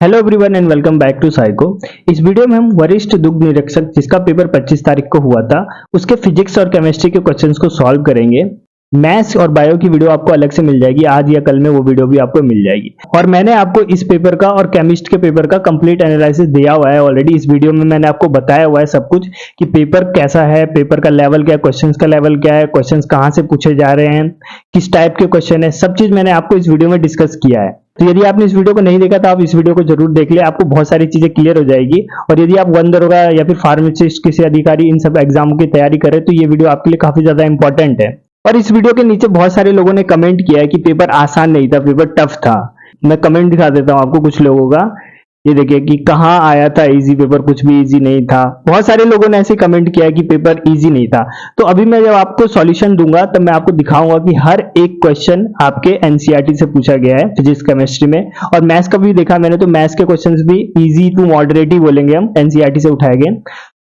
Hello everyone and welcome back to psycho. इस video में हम वरिष्ठ दुग्ध निरीक्षक जिसका पेपर 25 तारीख को हुआ था उसके फिजिक्स और केमिस्ट्री के क्वेश्चंस को सॉल्व करेंगे। मैथ्स और बायो की वीडियो आपको अलग से मिल जाएगी, आज या कल में वो वीडियो भी आपको मिल जाएगी। और मैंने आपको इस पेपर का और केमिस्ट के पेपर का कंप्लीट एनालिसिस दिया हुआ है ऑलरेडी। इस वीडियो में मैंने आपको बताया हुआ है सब कुछ कि पेपर कैसा है, पेपर का लेवल क्या है, क्वेश्चन का लेवल क्या है, क्वेश्चन कहाँ से पूछे जा रहे हैं, किस टाइप के क्वेश्चन है, सब चीज मैंने आपको इस वीडियो में डिस्कस किया है। तो यदि आपने इस वीडियो को नहीं देखा तो आप इस वीडियो को जरूर देख ले, आपको बहुत सारी चीजें क्लियर हो जाएगी। और यदि आप वन दरोगा या फिर फार्मासिस्ट किसी अधिकारी इन सब एग्जामों की तैयारी करें तो ये वीडियो आपके लिए काफी ज्यादा इंपॉर्टेंट है। और इस वीडियो के नीचे बहुत सारे लोगों ने कमेंट किया है कि पेपर आसान नहीं था, पेपर टफ था। मैं कमेंट दिखा देता हूं आपको कुछ लोगों का। ये देखिए कि कहाँ आया था इजी पेपर, कुछ भी इजी नहीं था। बहुत सारे लोगों ने ऐसे कमेंट किया कि पेपर इजी नहीं था। तो अभी मैं जब आपको सॉल्यूशन दूंगा तब मैं आपको दिखाऊंगा कि हर एक क्वेश्चन आपके एनसीईआरटी से पूछा गया है, फिजिक्स केमिस्ट्री में। और मैथ्स का भी देखा मैंने, तो मैथ्स के क्वेश्चंस भी इजी टू मॉडरेट ही बोलेंगे हम, एनसीईआरटी से उठाए गए।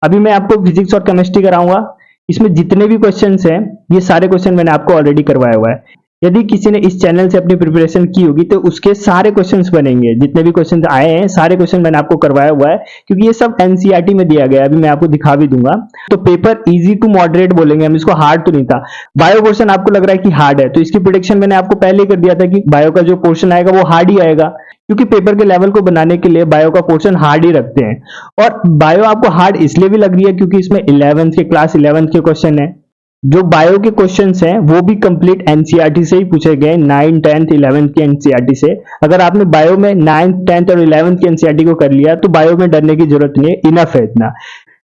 अभी मैं आपको फिजिक्स और केमिस्ट्री कराऊंगा। इसमें जितने भी क्वेश्चंस हैं ये सारे क्वेश्चन मैंने आपको ऑलरेडी करवाया हुआ है। यदि किसी ने इस चैनल से अपनी प्रिपरेशन की होगी तो उसके सारे क्वेश्चंस बनेंगे। जितने भी क्वेश्चंस आए हैं सारे क्वेश्चन मैंने आपको करवाया हुआ है, क्योंकि ये सब एनसीईआरटी में दिया गया है। अभी मैं आपको दिखा भी दूंगा। तो पेपर इजी टू मॉडरेट बोलेंगे हम, इसको हार्ड तो नहीं था। बायो पोर्शन आपको लग रहा है कि हार्ड है, तो इसकी प्रिडिक्शन मैंने आपको पहले ही कर दिया था कि बायो का जो पोर्शन आएगा वो हार्ड ही आएगा, क्योंकि पेपर के लेवल को बनाने के लिए बायो का पोर्शन हार्ड ही रखते हैं। और बायो आपको हार्ड इसलिए भी लग रही है क्योंकि इसमें 11th के क्लास 11th के क्वेश्चन है। जो बायो के क्वेश्चंस हैं वो भी कंप्लीट एनसीईआरटी से ही पूछे गए, 9, 10, 11 के एनसीईआरटी से। अगर आपने बायो में 9, 10 और 11 के एनसीईआरटी को कर लिया तो बायो में डरने की जरूरत नहीं है, इनफ है इतना।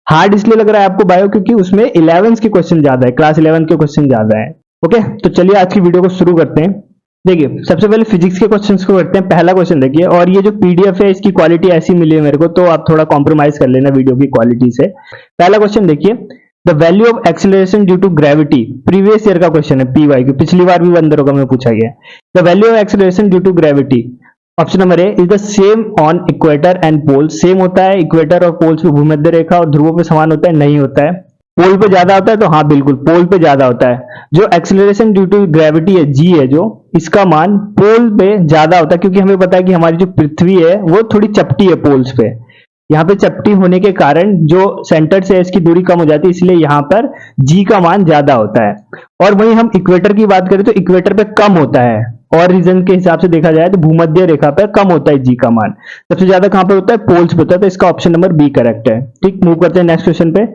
हार्ड इसलिए लग रहा है आपको बायो क्योंकि उसमें 11 के क्वेश्चन ज्यादा है, क्लास 11 के क्वेश्चन ज्यादा है। ओके, तो चलिए आज की वीडियो को शुरू करते हैं। देखिए सबसे पहले फिजिक्स के क्वेश्चंस को करते हैं। पहला क्वेश्चन देखिए, और ये जो पीडीएफ है इसकी क्वालिटी ऐसी मिली है मेरे को, तो आप थोड़ा कॉम्प्रोमाइज कर लेना वीडियो की क्वालिटी से। पहला क्वेश्चन देखिए, the value of acceleration due to gravity. Previous year का क्वेश्चन है, पीवाई की, पिछली बार भी वन दरोगा में पूछा गया। The value of acceleration due to gravity, option number A, is the same on equator and pole. Same होता है इक्वेटर और पोल्स पे, भूमध्य रेखा और ध्रुवों पे समान होता है? नहीं होता है। पोल पे ज्यादा होता है? तो हाँ बिल्कुल पोल पे ज्यादा होता है। जो एक्सेलरेशन ड्यू टू ग्रेविटी है, जी है जो, इसका मान पोल पे ज्यादा होता है, क्योंकि हमें पता है कि हमारी जो पृथ्वी है वो थोड़ी चपटी है पोल्स पे। यहाँ पे चपटी होने के कारण जो सेंटर से इसकी दूरी कम हो जाती है, इसलिए यहाँ पर जी का मान ज्यादा होता है। और वहीं हम इक्वेटर की बात करें तो इक्वेटर पे कम होता है, और रीजन के हिसाब से देखा जाए तो भूमध्य रेखा पे कम होता है जी का मान। सबसे ज्यादा कहां पे होता है? पोल्स पे होता है। तो इसका ऑप्शन नंबर बी करेक्ट है। ठीक, मूव करते हैं नेक्स्ट क्वेश्चन पे।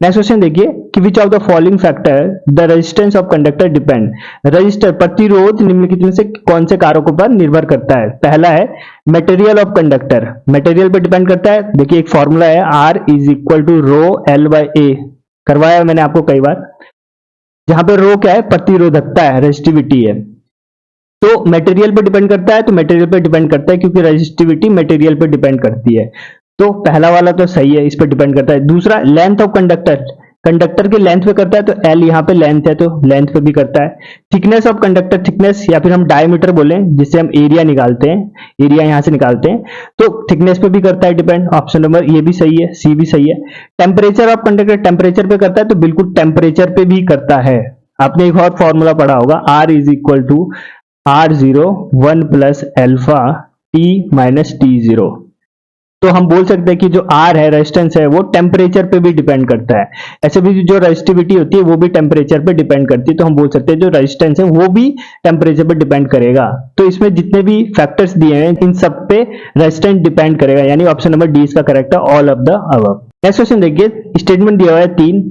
नेक्स्ट क्वेश्चन देखिए कि विच of the following factor the resistance of conductor depend. Register, प्रतिरोध निम्नलिखित में से कौन से कारकों पर निर्भर करता है? पहला है मटेरियल ऑफ कंडक्टर, मटेरियल पर डिपेंड करता है। देखिए एक फॉर्मूला है, R is equal to rho L by A, करवाया है मैंने आपको कई बार। जहां पे रो क्या है? प्रतिरोधकता है, रेजिस्टिविटी है। तो मटेरियल पे डिपेंड करता है, तो मटेरियल पे डिपेंड करता है क्योंकि रेजिस्टिविटी मटेरियल पे डिपेंड करती है। तो पहला वाला तो सही है, इस पे डिपेंड करता है। दूसरा लेंथ ऑफ कंडक्टर, कंडक्टर के लेंथ पे करता है, तो एल यहाँ पे लेंथ है तो लेंथ पे भी करता है। थिकनेस ऑफ कंडक्टर, थिकनेस या फिर हम डायमीटर बोले जिससे हम एरिया निकालते हैं, एरिया यहाँ से निकालते हैं, तो थिकनेस पे भी करता है डिपेंड। ऑप्शन नंबर ये भी सही है, सी भी सही है। टेम्परेचर ऑफ कंडक्टर, टेम्परेचर पे करता है, तो बिल्कुल टेम्परेचर पे भी करता है। आपने एक और फॉर्मूला पढ़ा होगा, R is equal to R0 1 plus alpha T minus T0। तो हम बोल सकते हैं कि जो R है, रेजिस्टेंस है, वो टेम्परेचर पे भी डिपेंड करता है। ऐसे भी जो रेजिस्टिविटी होती है वो भी टेम्परेचर पे डिपेंड करती है, तो हम बोल सकते हैं जो रेजिस्टेंस है वो भी टेम्परेचर पे डिपेंड करेगा। तो इसमें जितने भी फैक्टर्स दिए हैं इन सब पे रेजिस्टेंस डिपेंड करेगा, यानी ऑप्शन नंबर डी इसका करेक्ट है, all of the above. Next question देखिए, स्टेटमेंट दिया हुआ है 3।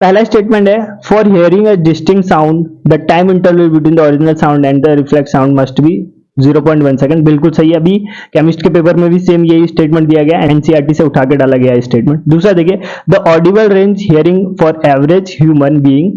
पहला स्टेटमेंट है, for hearing a distinct sound the time interval between the original sound and the reflect sound must be 0.1 second. बिल्कुल सही है। अभी केमिस्ट के पेपर में भी सेम यही स्टेटमेंट दिया गया है, एनसीईआरटी से उठा के डाला गया है स्टेटमेंट। दूसरा देखिए, the audible range hearing for average human being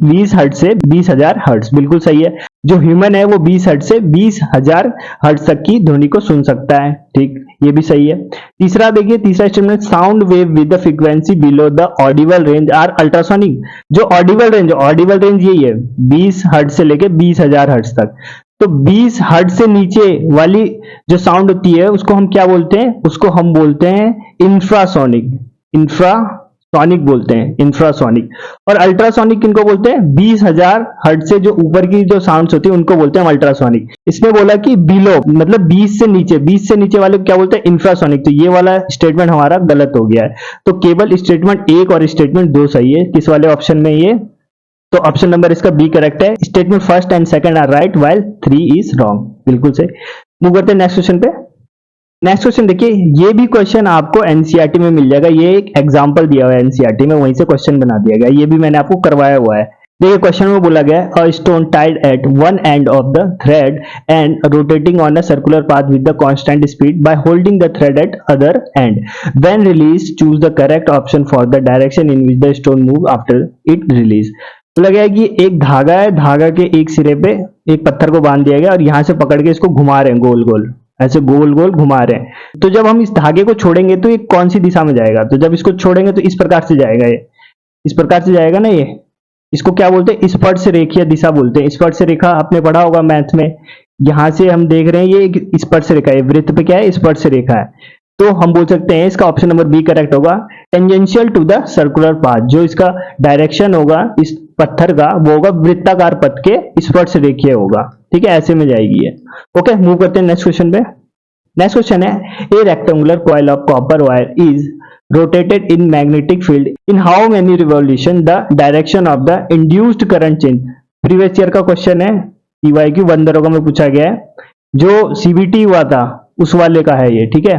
20 hertz से 20,000 हर्ट्ज। बिल्कुल सही है। जो ह्यूमन है वो 20 हर्ट्ज से 20,000 हर्ट्ज तक की ध्वनि को सुन सकता है। ठीक, ये भी सही है। तीसरा देखिए, तीसरा statement, sound wave with the frequency below the audible range are ultrasonic. जो ऑडिबल रेंज यही है 20 हर्ट्ज से लेके 20,000 हर्ट्ज तक। तो 20 हर्ट्ज से नीचे वाली जो साउंड होती है उसको हम क्या बोलते हैं? उसको हम बोलते हैं इंफ्रासोनिक। इंफ्रासोनिक सोनिक बोलते हैं, इंफ्रासोनिक। और अल्ट्रासोनिक किनको बोलते हैं? 20,000 हर्ट्ज से जो ऊपर की जो साउंड्स होती है उनको बोलते हैं अल्ट्रासोनिक। इसने बोला कि बिलो मतलब 20 से नीचे, 20 से नीचे वाले को क्या बोलते हैं? इंफ्रासोनिक। तो ये वाला स्टेटमेंट हमारा गलत हो गया है। तो केवल स्टेटमेंट 1 और स्टेटमेंट 2 सही है। किस वाले ऑप्शन में? ये तो ऑप्शन नंबर इसका बी करेक्ट है। Statement first and second are right while 3 is wrong. बिल्कुल सही। मूव करते हैं नेक्स्ट क्वेश्चन पे। नेक्स्ट क्वेश्चन देखिए, ये भी क्वेश्चन आपको एनसीईआरटी में मिल जाएगा। ये एक एग्जांपल दिया हुआ है एनसीईआरटी में, वहीं से क्वेश्चन बना दिया गया। ये भी मैंने आपको करवाया हुआ है। देखिए क्वेश्चन में बोला गया है, a stone tied at one end of the thread and rotating on a circular path with the constant speed by holding the thread eight other and, when release choose the correct option for the direction in which the stone move after it release. बोला गया है कि एक धागा है, धागा के एक सिरे पे एक पत्थर को बांध दिया गया और यहां से पकड़ के इसको घुमा रहे हैं, गोल गोल ऐसे गोल गोल घुमा रहे हैं। तो जब हम इस धागे को छोड़ेंगे तो ये कौन सी दिशा में जाएगा? तो जब इसको छोड़ेंगे तो इस प्रकार से जाएगा, ये इस प्रकार से जाएगा ना। ये इसको क्या बोलते हैं? स्पर्श रेखीय दिशा बोलते हैं। स्पर्श रेखा आपने पढ़ा होगा मैथ में। यहां से हम देख रहे हैं ये स्पर्श रेखा है, वृत्त पे क्या है? स्पर्श रेखा है। तो हम बोल सकते हैं इसका ऑप्शन नंबर बी करेक्ट होगा। Tangential to the circular path, जो इसका डायरेक्शन होगा इस पत्थर का वो होगा वृत्ताकार पथ के स्पर्श रेखीय होगा। ठीक है, ऐसे में जाएगी ये। ओके, मूव करते हैं नेक्स्ट क्वेश्चन पे। नेक्स्ट क्वेश्चन है, ए rectangular coil of copper wire is rotated in magnetic field in how many revolution the direction of the induced current change। Previous year का क्वेश्चन है, पीवाईक्यू 1 दरोगा में पूछा गया है। जो सीबीटी हुआ था उस वाले का है ये। ठीक है,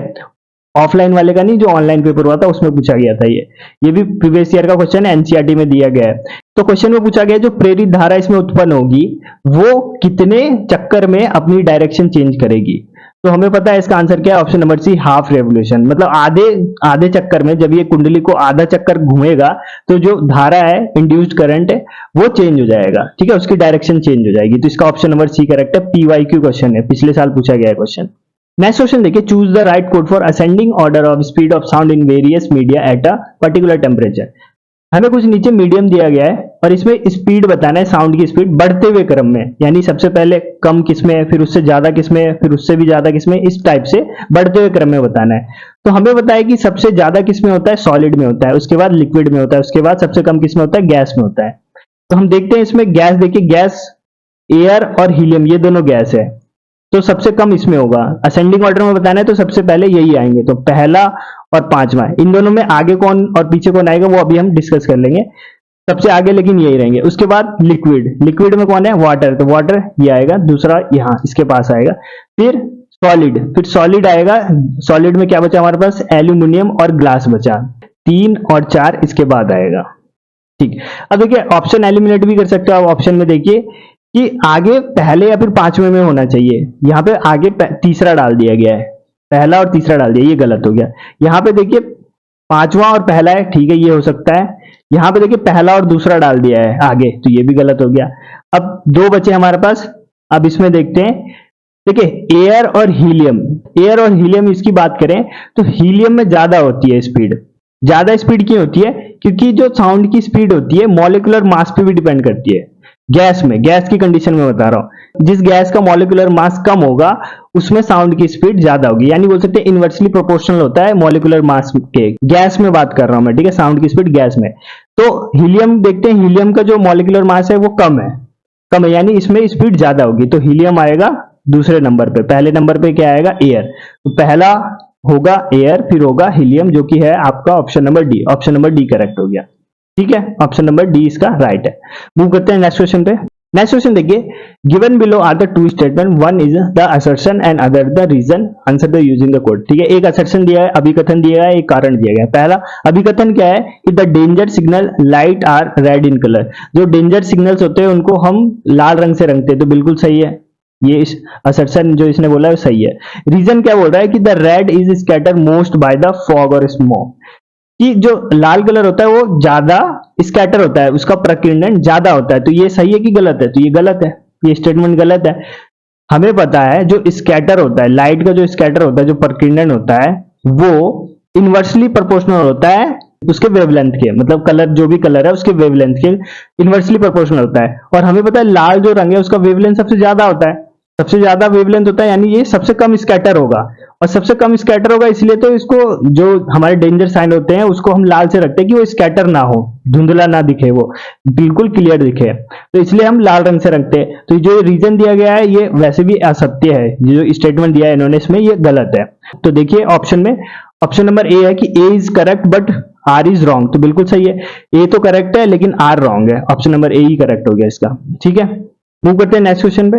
ऑफलाइन वाले का नहीं, जो ऑनलाइन पेपर हुआ था उसमें पूछा गया था ये भी प्रीवियस ईयर का क्वेश्चन है, एनसीईआरटी में दिया गया है। तो क्वेश्चन में पूछा गया जो प्रेरित धारा इसमें उत्पन्न होगी वो कितने चक्कर में अपनी डायरेक्शन चेंज करेगी? तो हमें पता है इसका आंसर क्या है, option number C, half revolution. मतलब आधे चक्कर में, जब ये कुंडली को आधा चक्कर घूमेगा तो जो धारा है, इंड्यूस्ड करंट है, वो चेंज हो जाएगा। ठीक है, उसकी डायरेक्शन चेंज हो जाएगी। तो इसका ऑप्शन नंबर सी करेक्ट है। पीवाईक्यू क्वेश्चन है, पिछले साल पूछा गया है क्वेश्चन। नेक्स्ट क्वेश्चन देखिए, choose the right code for ascending order of speed of sound in various media at a particular temperature. हमें कुछ नीचे मीडियम दिया गया है और इसमें स्पीड बताना है, साउंड की स्पीड बढ़ते हुए क्रम में, यानी सबसे पहले कम किसमें, फिर उससे ज्यादा किसमें, फिर उससे भी ज्यादा किसमें, इस टाइप से बढ़ते हुए क्रम में बताना है। तो हमें बताया कि सबसे ज्यादा किसमें होता है? सॉलिड में होता है, उसके बाद लिक्विड में होता है, उसके बाद सबसे कम किसमें होता है? गैस में होता है। तो हम देखते हैं इसमें गैस, देखिए गैस, एयर और हीलियम, ये दोनों गैस है। तो सबसे कम इसमें होगा। असेंडिंग ऑर्डर में बताना है तो सबसे पहले यही आएंगे, तो पहला और पांचवा। इन दोनों में आगे कौन और पीछे कौन आएगा वो अभी हम डिस्कस कर लेंगे। सबसे आगे लेकिन यही रहेंगे। उसके बाद लिक्विड, लिक्विड में कौन है? वाटर, तो वाटर ये आएगा, दूसरा यहाँ इसके पास आएगा। फिर सॉलिड, फिर सॉलिड आएगा। सॉलिड में क्या बचा हमारे पास? एल्यूमिनियम और ग्लास बचा। 3 और 4 इसके बाद आएगा। ठीक, अब देखिए ऑप्शन एलिमिनेट भी कर सकते हो आप। ऑप्शन में देखिए कि आगे पहले या फिर पांचवें में होना चाहिए, यहाँ पे आगे तीसरा डाल दिया गया है, पहला और तीसरा डाल दिया, ये गलत हो गया। यहाँ पे देखिए पांचवा और पहला है, ठीक है ये हो सकता है। यहाँ पे देखिए पहला और दूसरा डाल दिया है आगे, तो ये भी गलत हो गया। अब 2 बचे हमारे पास। अब इसमें देखते हैं, देखिए एयर और हीलियम, एयर और हीलियम इसकी बात करें तो हीलियम में ज्यादा होती है स्पीड। ज्यादा स्पीड क्यों होती है? क्योंकि जो साउंड की स्पीड होती है मॉलिक्यूलर मास पे भी डिपेंड करती है। गैस में, गैस की कंडीशन में बता रहा हूं, जिस गैस का मॉलिक्यूलर मास कम होगा उसमें साउंड की स्पीड ज्यादा होगी, यानी बोल सकते हैं इनवर्सली प्रोपोर्शनल होता है मॉलिक्यूलर मास के। गैस में बात कर रहा हूं मैं, ठीक है, साउंड की स्पीड गैस में। तो हीलियम देखते हैं, हीलियम का जो मॉलिक्यूलर मास है वो कम है, यानी इसमें स्पीड ज्यादा होगी। तो हीलियम आएगा दूसरे नंबर पे। पहले नंबर पे क्या आएगा? एयर। तो पहला होगा एयर, फिर होगा हीलियम, जो कि है आपका option number D. Option number D correct हो गया। ठीक है, ऑप्शन नंबर डी इसका राइट है। मूव करते हैं नेक्स्ट क्वेश्चन पे। नेक्स्ट क्वेश्चन देखिए, given below are the two statement, one is the assertion and other the reason, answer the using the code. ठीक है, एक असर्शन दिया है, अभिकथन दिया है, एक कारण दिया गया है। पहला अभिकथन क्या है कि the danger signal light are red in colour. जो डेंजर सिग्नल्स होते हैं उनको हम लाल रंग से रंगते हैं, तो बिल्कुल सही है। ये असर्शन जो इसने बोला है सही है। रीजन क्या बोल रहा है कि the red is scatter most by the fog और स्मोक, कि जो लाल कलर होता है वो ज्यादा स्कैटर होता है, उसका प्रकीर्णन ज्यादा होता है। तो ये सही है कि गलत है? तो ये गलत है, ये स्टेटमेंट गलत है। हमें पता है जो स्कैटर होता है, लाइट का जो स्कैटर होता है, जो प्रकीर्णन होता है, वो इनवर्सली प्रोपोर्शनल होता है उसके वेवलेंथ के, मतलब कलर, जो भी कलर है उसके वेवलेंथ के इनवर्सली प्रोपोर्शनल होता है। और हमें पता है लाल जो रंग है उसका वेवलेंथ सबसे ज्यादा होता है, सबसे ज्यादा वेवलेंथ होता है, यानी ये सबसे कम स्कैटर होगा। और सबसे कम स्कैटर होगा, इसलिए तो इसको जो हमारे डेंजर साइन होते हैं उसको हम लाल से रखते हैं कि वो स्कैटर ना हो, धुंधला ना दिखे, वो बिल्कुल क्लियर दिखे, तो इसलिए हम लाल रंग से रखते हैं। तो जो रीजन दिया गया है ये वैसे भी असत्य है, ये जो स्टेटमेंट दिया है इन्होंने इसमें ये गलत है। तो देखिए ऑप्शन में ऑप्शन नंबर ए है कि A is correct but R is wrong, तो बिल्कुल सही है, ए तो करेक्ट है लेकिन आर रॉन्ग है, ऑप्शन नंबर ए ही करेक्ट हो गया इसका। ठीक है, मूव करते हैं नेक्स्ट क्वेश्चन पे।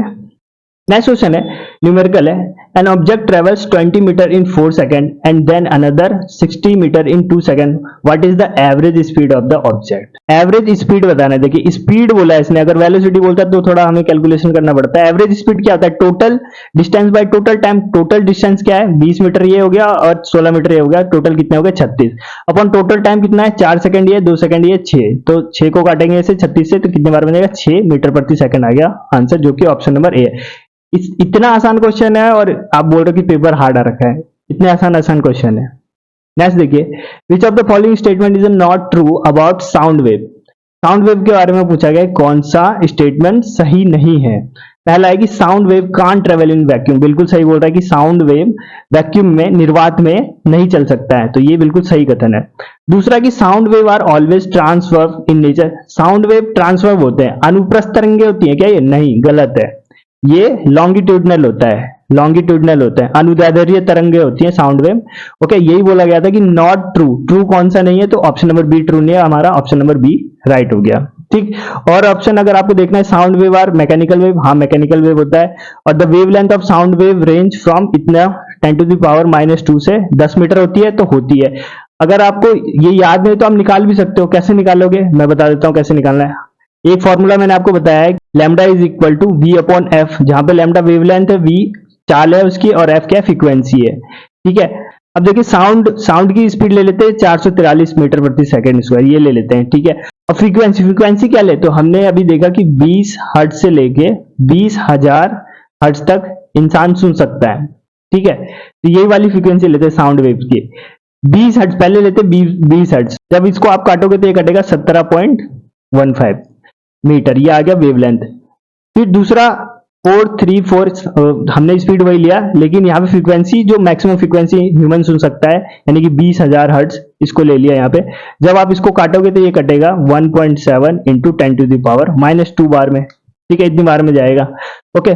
नेक्स्ट क्वेश्चन है, न्यूमेरिकल है, an object travels 20 metre in 4 second and then another 60 metre in 2 second, what is the average speed of the object. Average speed बताना है। देखिए स्पीड बोला है इसने, अगर वेलोसिटी बोलता है तो थोड़ा हमें कैलकुलेशन करना पड़ता है। एवरेज स्पीड क्या होता है, total distance by total time. Total distance क्या है, 20 मीटर ये हो गया और 16 मीटर ये हो गया, टोटल कितने हो गए 36, अपन टोटल टाइम कितना है 4 सेकंड ये, 2 सेकंड ये, 6, तो 6 को काटेंगे इसे 36 से तो कितने बार बनेगा 6 मीटर प्रति सेकंड आ गया आंसर, जो कि ऑप्शन नंबर ए है। इतना आसान क्वेश्चन है और आप बोल रहे हो कि पेपर हार्ड आ रखा है, इतने आसान क्वेश्चन है। नेक्स्ट देखिए, which of the following statement is not true about sound wave. Sound wave के बारे में पूछा गया है, कौन सा स्टेटमेंट सही नहीं है। पहला है कि sound wave can't travel in vacuum, बिल्कुल सही बोल रहा है कि साउंड वेव वैक्यूम में, निर्वात में नहीं चल सकता है, तो ये बिल्कुल सही कथन है। दूसरा कि sound wave are always transverse in nature, sound wave transverse होते हैं, अनुप्रस्थ तरंगे होती है क्या, ये नहीं, गलत है, ये लॉन्गिट्यूडनल होता है, लॉन्गिट्यूडनल होता है, अनुदैर्ध्य तरंगे होती हैं साउंड वेव। ओके, यही बोला गया था कि नॉट ट्रू, ट्रू कौन सा नहीं है, तो ऑप्शन नंबर बी ट्रू नहीं है, हमारा ऑप्शन नंबर बी राइट हो गया। ठीक, और ऑप्शन अगर आपको देखना है, sound wave are mechanical wave, हाँ मैकेनिकल वेव होता है, और the wave length of sound wave range from इतना 10⁻⁻² से 10 मीटर होती है, तो होती है। अगर आपको ये याद नहीं तो आप निकाल भी सकते हो, कैसे निकालोगे मैं बता देता हूँ कैसे निकालना है। एक फॉर्मूला मैंने आपको बताया है, lambda is equal to V upon F, जहां पे लैम्डा वेवलेंथ है, वी चाल है उसकी, और एफ क्या फ्रीक्वेंसी है। ठीक है, अब देखिए साउंड की स्पीड ले लेते हैं 443 मीटर प्रति सेकंड स्क्वायर, ये ले लेते हैं। ठीक है, और फ्रीक्वेंसी क्या ले, तो हमने अभी देखा कि 20 हर्ट्ज से लेके 20,000 हर्ट्ज तक इंसान सुन सकता है। ठीक है, तो यही वाली फ्रीक्वेंसी लेते हैं साउंड वेव की। 20 हर्ट्ज पहले लेते, 20 हर्ट्ज, जब इसको आप काटोगे तो ये कटेगा 17.15 मीटर, ये आ गया वेवलेंथ। फिर दूसरा 434, हमने स्पीड वही लिया, लेकिन यहाँ पे फ्रीक्वेंसी जो मैक्सिमम फ्रीक्वेंसी ह्यूमन सुन सकता है यानी कि 20,000 हर्ट्ज, इसको ले लिया यहाँ पे। जब आप इसको काटोगे तो ये कटेगा 1.7 इंटू 10⁻⁻² बार में। ठीक है, इतनी बार में जाएगा। ओके,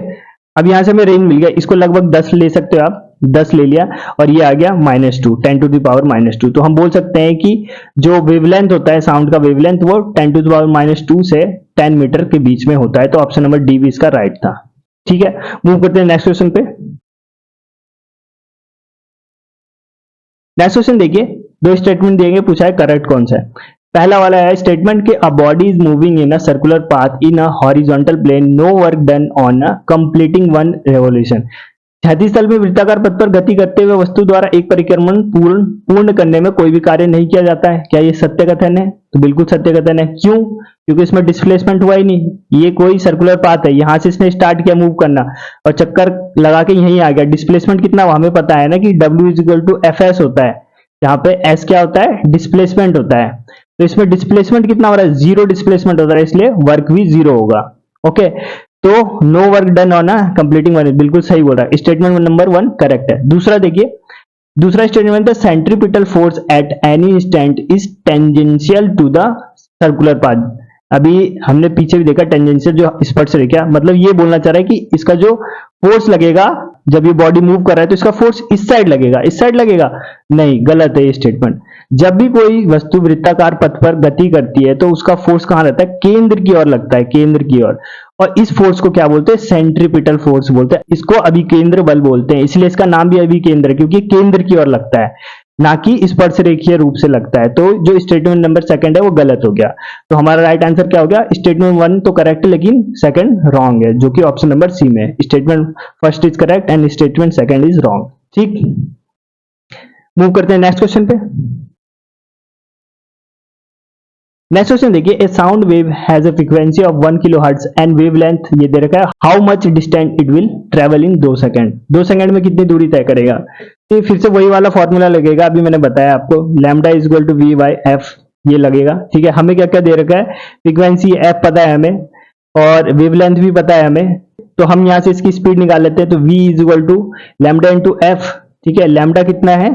अब यहाँ से हमें रेंज मिल गया, इसको लगभग 10 ले सकते हो आप, 10 ले लिया, और ये आ गया -2, 10⁻⁻²। तो हम बोल सकते हैं कि जो वेवलेंथ होता है साउंड का, वेवलेंथ वो 10⁻² से 10 मीटर के बीच में होता है, तो ऑप्शन नंबर डी भी इसका राइट था। ठीक है, मूव करते हैं नेक्स्ट क्वेश्चन पे। नेक्स्ट क्वेश्चन देखिए, दो स्टेटमेंट दिए, पूछा है करेक्ट कौन सा है। पहला वाला है स्टेटमेंट के, a body is moving in a circular path in a horizontal plane, no work done on completing 1 revolution. क्षैतिज तल में वृत्ताकार पथ पर गति करते हुए वस्तु द्वारा एक परिक्रमण पूर्ण करने में कोई भी कार्य नहीं किया जाता है, क्या ये सत्य कथन है, तो बिल्कुल सत्य कथन है। क्यों, क्योंकि इसमें डिस्प्लेसमेंट हुआ ही नहीं, ये कोई सर्कुलर पाथ है, यहां से इसने स्टार्ट किया मूव करना और चक्कर लगा के यहीं आ गया। डिस्प्लेसमेंट कितना हुआ, हमें पता है ना कि W = FS होता है, यहाँ पे S क्या होता है, डिस्प्लेसमेंट होता है, तो इसमें डिस्प्लेसमेंट कितना हो रहा है, 0 डिस्प्लेसमेंट हो रहा है, इसलिए वर्क भी 0 होगा। ओके, तो no work done on completing 1, बिल्कुल सही बोल रहा है, स्टेटमेंट नंबर 1 करेक्ट है। दूसरा देखिए, दूसरा स्टेटमेंट है centripetal force at any instant is tangential to the circular path. अभी हमने पीछे भी देखा टेंजेंशियल जो स्पर्श रेखा, मतलब ये बोलना चाह रहा है कि इसका जो फोर्स लगेगा जब ये बॉडी मूव कर रहा है तो इसका फोर्स इस साइड लगेगा, इस साइड लगेगा नहीं, गलत है ये स्टेटमेंट। जब भी कोई वस्तु वृत्ताकार पथ पर गति करती है तो उसका फोर्स कहां रहता है, केंद्र की ओर लगता है, केंद्र की ओर, और इस फोर्स को क्या बोलते हैं, सेंट्रीपिटल फोर्स बोलते हैं, इसको अभिकेंद्र बल बोलते हैं, इसलिए इसका नाम भी अभिकेंद्र है, क्योंकि केंद्र की ओर लगता है, ना कि स्पर्श रेखीय रूप से लगता है। तो जो स्टेटमेंट नंबर 2 है वो गलत हो गया, तो हमारा राइट आंसर क्या हो गया, स्टेटमेंट 1 तो करेक्ट है लेकिन 2 रॉन्ग है, जो कि ऑप्शन नंबर सी में है। Statement 1 is correct and statement 2 is wrong. ठीक, मूव करते हैं नेक्स्ट क्वेश्चन पे। नेक्स्ट क्वेश्चन देखिए, a sound wave has a frequency of 1 kilohertz and wavelength ये दे रखा है, how much distant it will travel in 2 second, 2 second में कितनी दूरी तय करेगा। तो फिर से वही वाला फॉर्मूला लगेगा, अभी मैंने बताया आपको, lambda is equal to V/F ये लगेगा। ठीक है, हमें क्या क्या दे रखा है, फ्रीक्वेंसी F पता है हमें और वेवलेंथ भी पता है हमें, तो हम यहाँ से इसकी स्पीड निकाल लेते हैं, तो V is equal to lambda into F, ठीक है, लैम्डा कितना है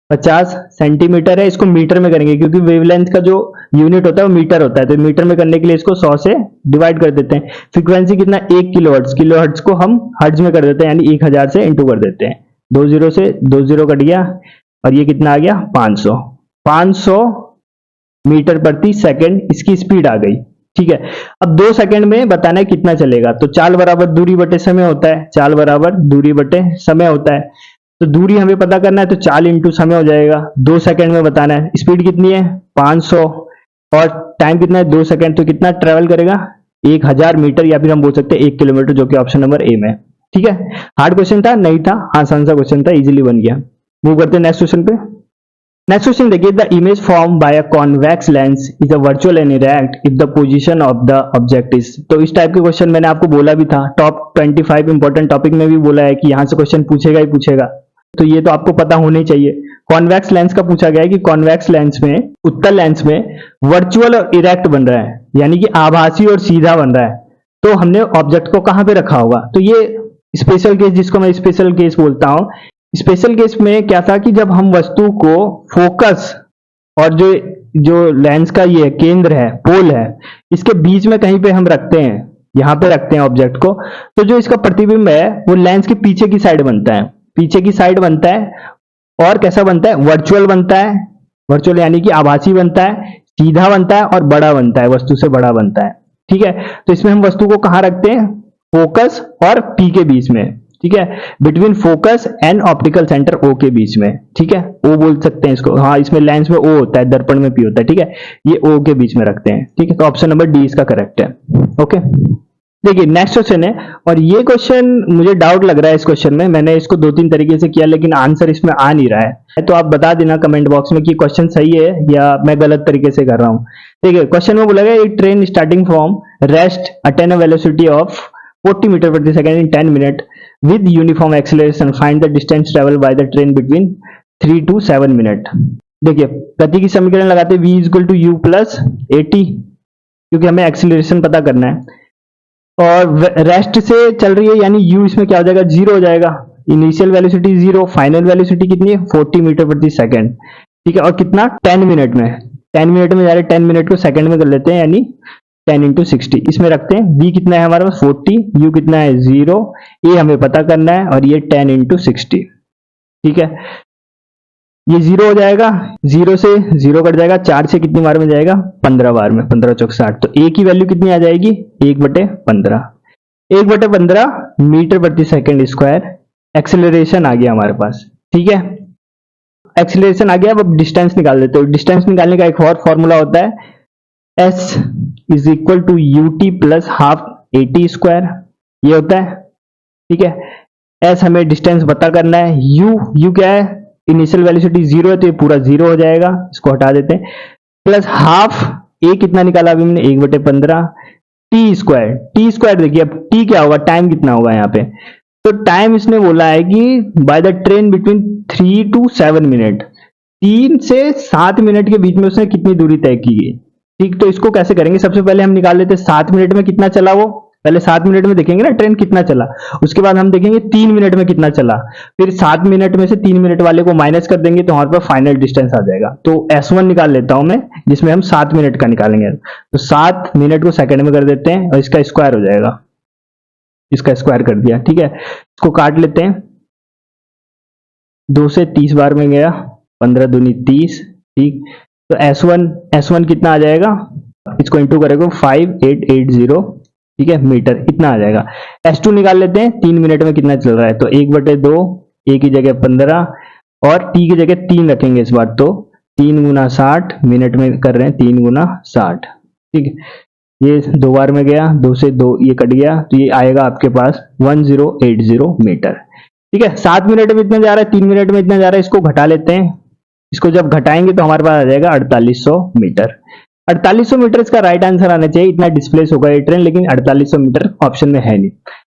50 सेंटीमीटर है। इसको मीटर में करेंगे क्योंकि वेवलेंथ का जो यूनिट होता है वो मीटर होता है, तो मीटर में करने के लिए इसको 100 से डिवाइड कर देते हैं। फ्रीक्वेंसी कितना 1 किलोहर्ट्ज, किलोहर्ट्ज को हम हर्ट्ज में कर देते हैं, यानी 1000 से इंटू कर देते हैं। 20 से 20 कट गया और ये कितना आ गया 500 मीटर प्रति सेकंड इसकी स्पीड आ गई। ठीक है, अब 2 सेकंड में बताना है कितना चलेगा, तो चाल बराबर दूरी बटे समय होता है, चाल बराबर दूरी बटे समय होता है। तो दूरी हमें पता करना है तो चाल इंटू समय हो जाएगा। 2 सेकंड में बताना है, स्पीड कितनी है 500 और टाइम कितना है 2 सेकंड, तो कितना ट्रेवल करेगा 1000 मीटर, या फिर हम बोल सकते हैं 1 किलोमीटर, जो कि ऑप्शन नंबर ए में। ठीक है, हार्ड क्वेश्चन था नहीं था, आसान सा क्वेश्चन था, इजीली बन गया। मूव करते हैं नेक्स्ट क्वेश्चन पे। नेक्स्ट क्वेश्चन देखिए, the image form by a convex lens is a virtual and erect if the position of the object is. तो इस टाइप के क्वेश्चन मैंने आपको बोला भी था, टॉप 25 इंपॉर्टेंट टॉपिक में भी बोला है कि यहां से क्वेश्चन पूछेगा ही पूछेगा, तो ये तो आपको पता होना ही चाहिए। कॉन्वेक्स लेंस का पूछा गया है कि कॉन्वेक्स लेंस में, उत्तल लेंस में वर्चुअल और इरेक्ट बन रहा है, यानी कि आभासी और सीधा बन रहा है, तो हमने ऑब्जेक्ट को कहां पे रखा होगा। तो ये स्पेशल केस, जिसको मैं स्पेशल केस बोलता हूं, स्पेशल केस में क्या था कि जब हम वस्तु को फोकस और जो लेंस का ये केंद्र है, पोल है, इसके बीच में कहीं पे हम रखते हैं, यहां पे रखते हैं ऑब्जेक्ट को, तो जो इसका प्रतिबिंब है वो लेंस के पीछे की साइड बनता है, पीछे की साइड बनता है। और कैसा बनता है, वर्चुअल बनता है, वर्चुअल यानी कि आभासी बनता है, सीधा बनता है और बड़ा बनता है, वस्तु से बड़ा बनता है। ठीक है, तो इसमें हम वस्तु को कहां रखते हैं, फोकस और पी के बीच में। ठीक है, between focus and optical centre O के बीच में। ठीक है, ओ बोल सकते हैं इसको, हाँ इसमें लेंस में ओ होता है, दर्पण में पी होता है। ठीक है, ये ओ के बीच में रखते हैं। ठीक है, तो ऑप्शन नंबर डी इसका करेक्ट है। ओके, देखिए नेक्स्ट क्वेश्चन है, और ये क्वेश्चन मुझे डाउट लग रहा है इस क्वेश्चन में, मैंने इसको 2-3 तरीके से किया लेकिन आंसर इसमें आ नहीं रहा है, तो आप बता देना कमेंट बॉक्स में कि क्वेश्चन सही है या मैं गलत तरीके से कर रहा हूं। देखिए क्वेश्चन में बोला गया एक train starting from rest attain a velocity of 40 metre प्रति second in 10 minute with uniform acceleration, find the distance traveled by the train between 3 to 7 मिनट। देखिए गति की समीकरण लगाते v equal to U plus A T, क्योंकि हमें acceleration पता करना है, और रेस्ट से चल रही है यानी u इसमें क्या हो जाएगा 0 हो जाएगा, इनिशियल वेलोसिटी 0, फाइनल वेलोसिटी कितनी है 40 मीटर प्रति सेकंड। ठीक है, और कितना 10 मिनट में, 10 मिनट में जा रहे, 10 मिनट को सेकंड में कर लेते हैं, यानी 10 इंटू 60 इसमें रखते हैं। v कितना है हमारे पास 40, u कितना है 0, a हमें पता करना है, और ये 10 इंटू 60। ठीक है, ये 0 हो जाएगा, 0 से 0 कट जाएगा, 4 से कितनी बार में जाएगा 15 बार में, 15 चौक 60, तो a की वैल्यू कितनी आ जाएगी 1/15, 1/15 मीटर प्रति सेकंड स्क्वायर एक्सेलरेशन आ गया हमारे पास। ठीक है, एक्सेलरेशन आ गया, अब डिस्टेंस निकाल देते हो। डिस्टेंस निकालने का एक और फॉर्मूला होता है s is equal to U T plus half A T square, ये होता है। ठीक है, s हमें डिस्टेंस पता करना है, u क्या है, इनिशियल वेलोसिटी 0 है तो ये पूरा 0 हो जाएगा, इसको हटा देते हैं, प्लस हाफ a कितना निकाला अभी हमने 1/15 टी स्क्वायर। देखिए अब t क्या होगा, टाइम कितना होगा यहाँ पे, तो टाइम इसने बोला है कि by the train between 3 to 7 minute, 3 से 7 मिनट के बीच में उसने कितनी दूरी तय की है। ठीक, तो इसको कैसे करेंगे, सबसे पहले हम निकाल लेते हैं 7 मिनट में कितना चला वो, पहले 7 मिनट में देखेंगे ना ट्रेन कितना चला, उसके बाद हम देखेंगे 3 मिनट में कितना चला, फिर 7 मिनट में से 3 मिनट वाले को माइनस कर देंगे तो हमारे पास फाइनल डिस्टेंस आ जाएगा। तो S1 निकाल लेता हूं मैं, जिसमें हम 7 मिनट का निकालेंगे, तो 7 मिनट को सेकंड में कर देते हैं और इसका स्क्वायर हो जाएगा, इसका स्क्वायर कर दिया। ठीक है, इसको काट लेते हैं, 2 से 30 बार में गया, 15 दूनी 30। ठीक, तो S1 कितना आ जाएगा, इसको इंटू करेगा 5880, ठीक है मीटर, इतना आ जाएगा। S2 निकाल लेते हैं, 3 मिनट में कितना चल रहा है, तो 1/2, a की जगह 15 और t की जगह 3 रखेंगे इस बार, तो 3 गुना 60 मिनट में कर रहे हैं, 3 गुना 60। ठीक है, ये 2 बार में गया, 2 से 2 ये कट गया, तो ये आएगा आपके पास 1080 मीटर। ठीक है, 7 मिनट में इतना जा रहा है, 3 मिनट में इतना जा रहा है, इसको घटा लेते हैं, इसको जब घटाएंगे तो हमारे पास आ जाएगा 4800 मीटर। 4800 मीटर इसका राइट आंसर आना चाहिए, इतना डिस्प्लेस होगा ये ट्रेन, लेकिन 4800 मीटर ऑप्शन में है नहीं।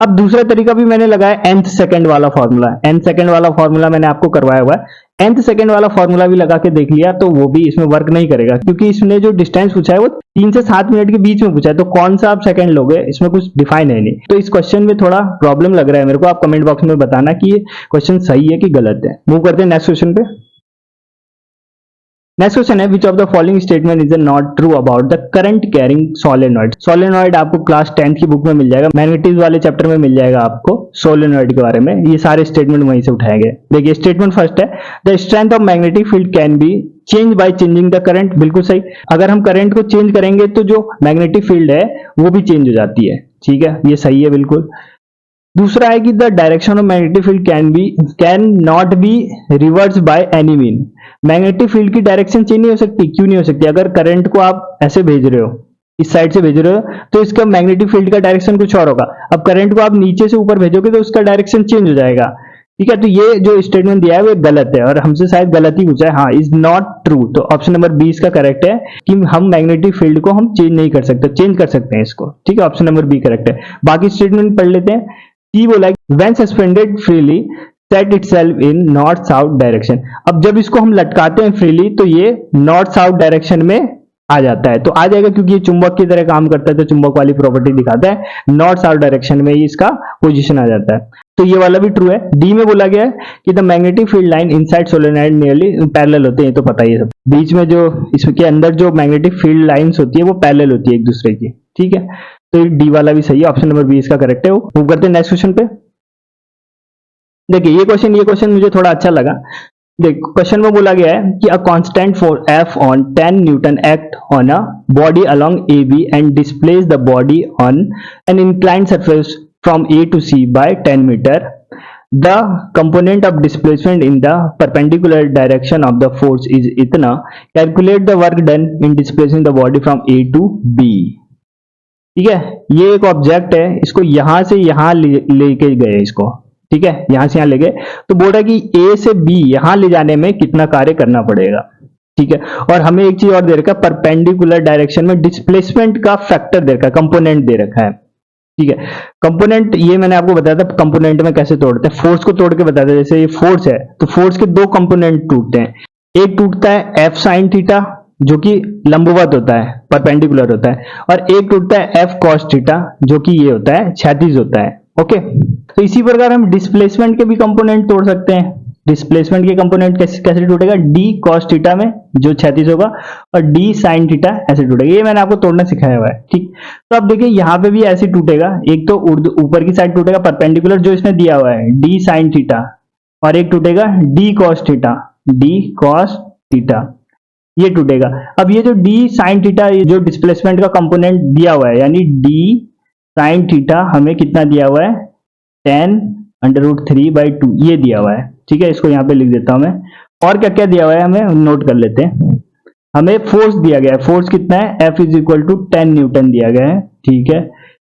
अब दूसरा तरीका भी मैंने लगाया nth सेकंड वाला फॉर्मूला, nth सेकंड वाला फॉर्मूला मैंने आपको करवाया हुआ है। nth सेकंड वाला फॉर्मूला भी लगा के देख लिया तो वो भी इसमें वर्क नहीं करेगा, क्योंकि इसने जो डिस्टेंस पूछा है वो 3 से 7 मिनट के बीच में पूछा है, तो कौन सा आप सेकंड लोगे, इसमें कुछ डिफाइन है नहीं। तो इस क्वेश्चन में थोड़ा प्रॉब्लम लग रहा है मेरे को। आप कमेंट बॉक्स में बताना कि ये क्वेश्चन सही है कि गलत है। मूव करते हैं नेक्स्ट क्वेश्चन पे। नेक्स्ट क्वेश्चन है, विच of the following statement is not true about the current carrying solenoid. Solenoid आपको क्लास 10th की बुक में मिल जाएगा, मैग्नेटिज्म वाले चैप्टर में मिल जाएगा आपको सोलेनॉइड के बारे में। ये सारे स्टेटमेंट वहीं से उठाए गए। देखिए स्टेटमेंट फर्स्ट है, the strength of magnetic field can be change by changing the current. बिल्कुल सही, अगर हम करंट को चेंज करेंगे तो जो मैग्नेटिक फील्ड है वो भी चेंज हो जाती है। ठीक है, ये सही है बिल्कुल। दूसरा है कि the direction of magnetic field can not be reverse by any mean. Magnetic field की डायरेक्शन चेंज नहीं हो सकती। क्यों नहीं हो सकती? अगर करंट को आप ऐसे भेज रहे हो, इस साइड से भेज रहे हो, तो इसका मैग्नेटिक फील्ड का डायरेक्शन कुछ और होगा। अब करंट को आप नीचे से ऊपर भेजोगे तो उसका डायरेक्शन चेंज हो जाएगा। ठीक है, तो ये जो स्टेटमेंट दिया है वो गलत है और हमसे शायद गलत ही पूछा है। हाँ, इज नॉट ट्रू। तो ऑप्शन नंबर 20 का करेक्ट है कि हम मैग्नेटिक फील्ड को हम चेंज नहीं कर सकते, चेंज कर सकते हैं इसको। ठीक है, ऑप्शन नंबर बी करेक्ट है। बाकी स्टेटमेंट पढ़ लेते हैं। सी बोला when suspended freely set itself in north south direction. अब जब इसको हम लटकाते हैं फ्रीली तो ये नॉर्थ साउथ डायरेक्शन में आ जाता है। तो आ जाएगा क्योंकि ये चुंबक की तरह काम करता है, तो चुंबक वाली प्रॉपर्टी दिखाता है, नॉर्थ साउथ डायरेक्शन में इसका पोजीशन आ जाता है। तो ये वाला भी ट्रू है। डी में बोला गया है कि the magnetic field line inside solenoid nearly parallel होते हैं। तो पता ही है सब, बीच में जो इसके अंदर जो मैग्नेटिक फील्ड लाइंस होती है वो पैरेलल होती है एक दूसरे की। ठीक है, तो डी वाला भी सही है, ऑप्शन नंबर 20 का करेक्ट है। वो मूव करते हैं नेक्स्ट क्वेश्चन पे। देखिए ये क्वेश्चन मुझे थोड़ा अच्छा लगा। देखो क्वेश्चन में बोला गया है कि a constant force F on 10 newton act on a body along AB and displace the body on an inclined surface from A to C by 10 metre. The component of displacement in the perpendicular direction of the force is इतना। Calculate the work done in displacing the body from A to B। ठीक है, ये एक object है, इसको यहां से यहां लेके गए इसको। ठीक है, यहां से यहां ले गए, तो बोल रहा है कि ए से बी यहां ले जाने में कितना कार्य करना पड़ेगा। ठीक है, और हमें एक चीज और दे रखा है, परपेंडिकुलर डायरेक्शन में डिस्प्लेसमेंट का फैक्टर दे रखा है, कंपोनेंट दे रखा है। ठीक है, कंपोनेंट ये मैंने आपको बताया था कंपोनेंट में कैसे तोड़ते हैं, फोर्स को तोड़ के बताया था। जैसे ये फोर्स है तो फोर्स के दो कंपोनेंट टूटते हैं, एक टूटता है एफ साइन थीटा जो कि लंबवत होता है, परपेंडिकुलर होता है, और एक टूटता है एफ कॉस थीटा जो कि ये होता है, क्षैतिज होता है। ओके, तो इसी प्रकार हम डिस्प्लेसमेंट के भी कंपोनेंट तोड़ सकते हैं। डिस्प्लेसमेंट के कंपोनेंट कैसे टूटेगा, डी कॉस थीटा में जो क्षैतिज होगा और डी साइन थीटा ऐसे टूटेगा। ये मैंने आपको तोड़ना सिखाया हुआ है। ठीक, तो अब देखिए यहाँ पे भी ऐसे टूटेगा, एक तो ऊपर की साइड टूटेगा परपेंडिकुलर जो इसने दिया हुआ है डी साइन थीटा, और एक टूटेगा D cos theta, D cos theta ये टूटेगा। अब ये जो डी साइन थीटा जो डिस्प्लेसमेंट का कंपोनेंट दिया हुआ है, यानी डी साइन थीटा हमें कितना दिया हुआ है, 10√3/2 ये दिया हुआ है। ठीक है, इसको यहाँ पे लिख देता हूं मैं। और क्या क्या दिया हुआ है हमें नोट कर लेते हैं। हमें फोर्स दिया गया है, फोर्स कितना है, F = 10 न्यूटन दिया गया है। ठीक है,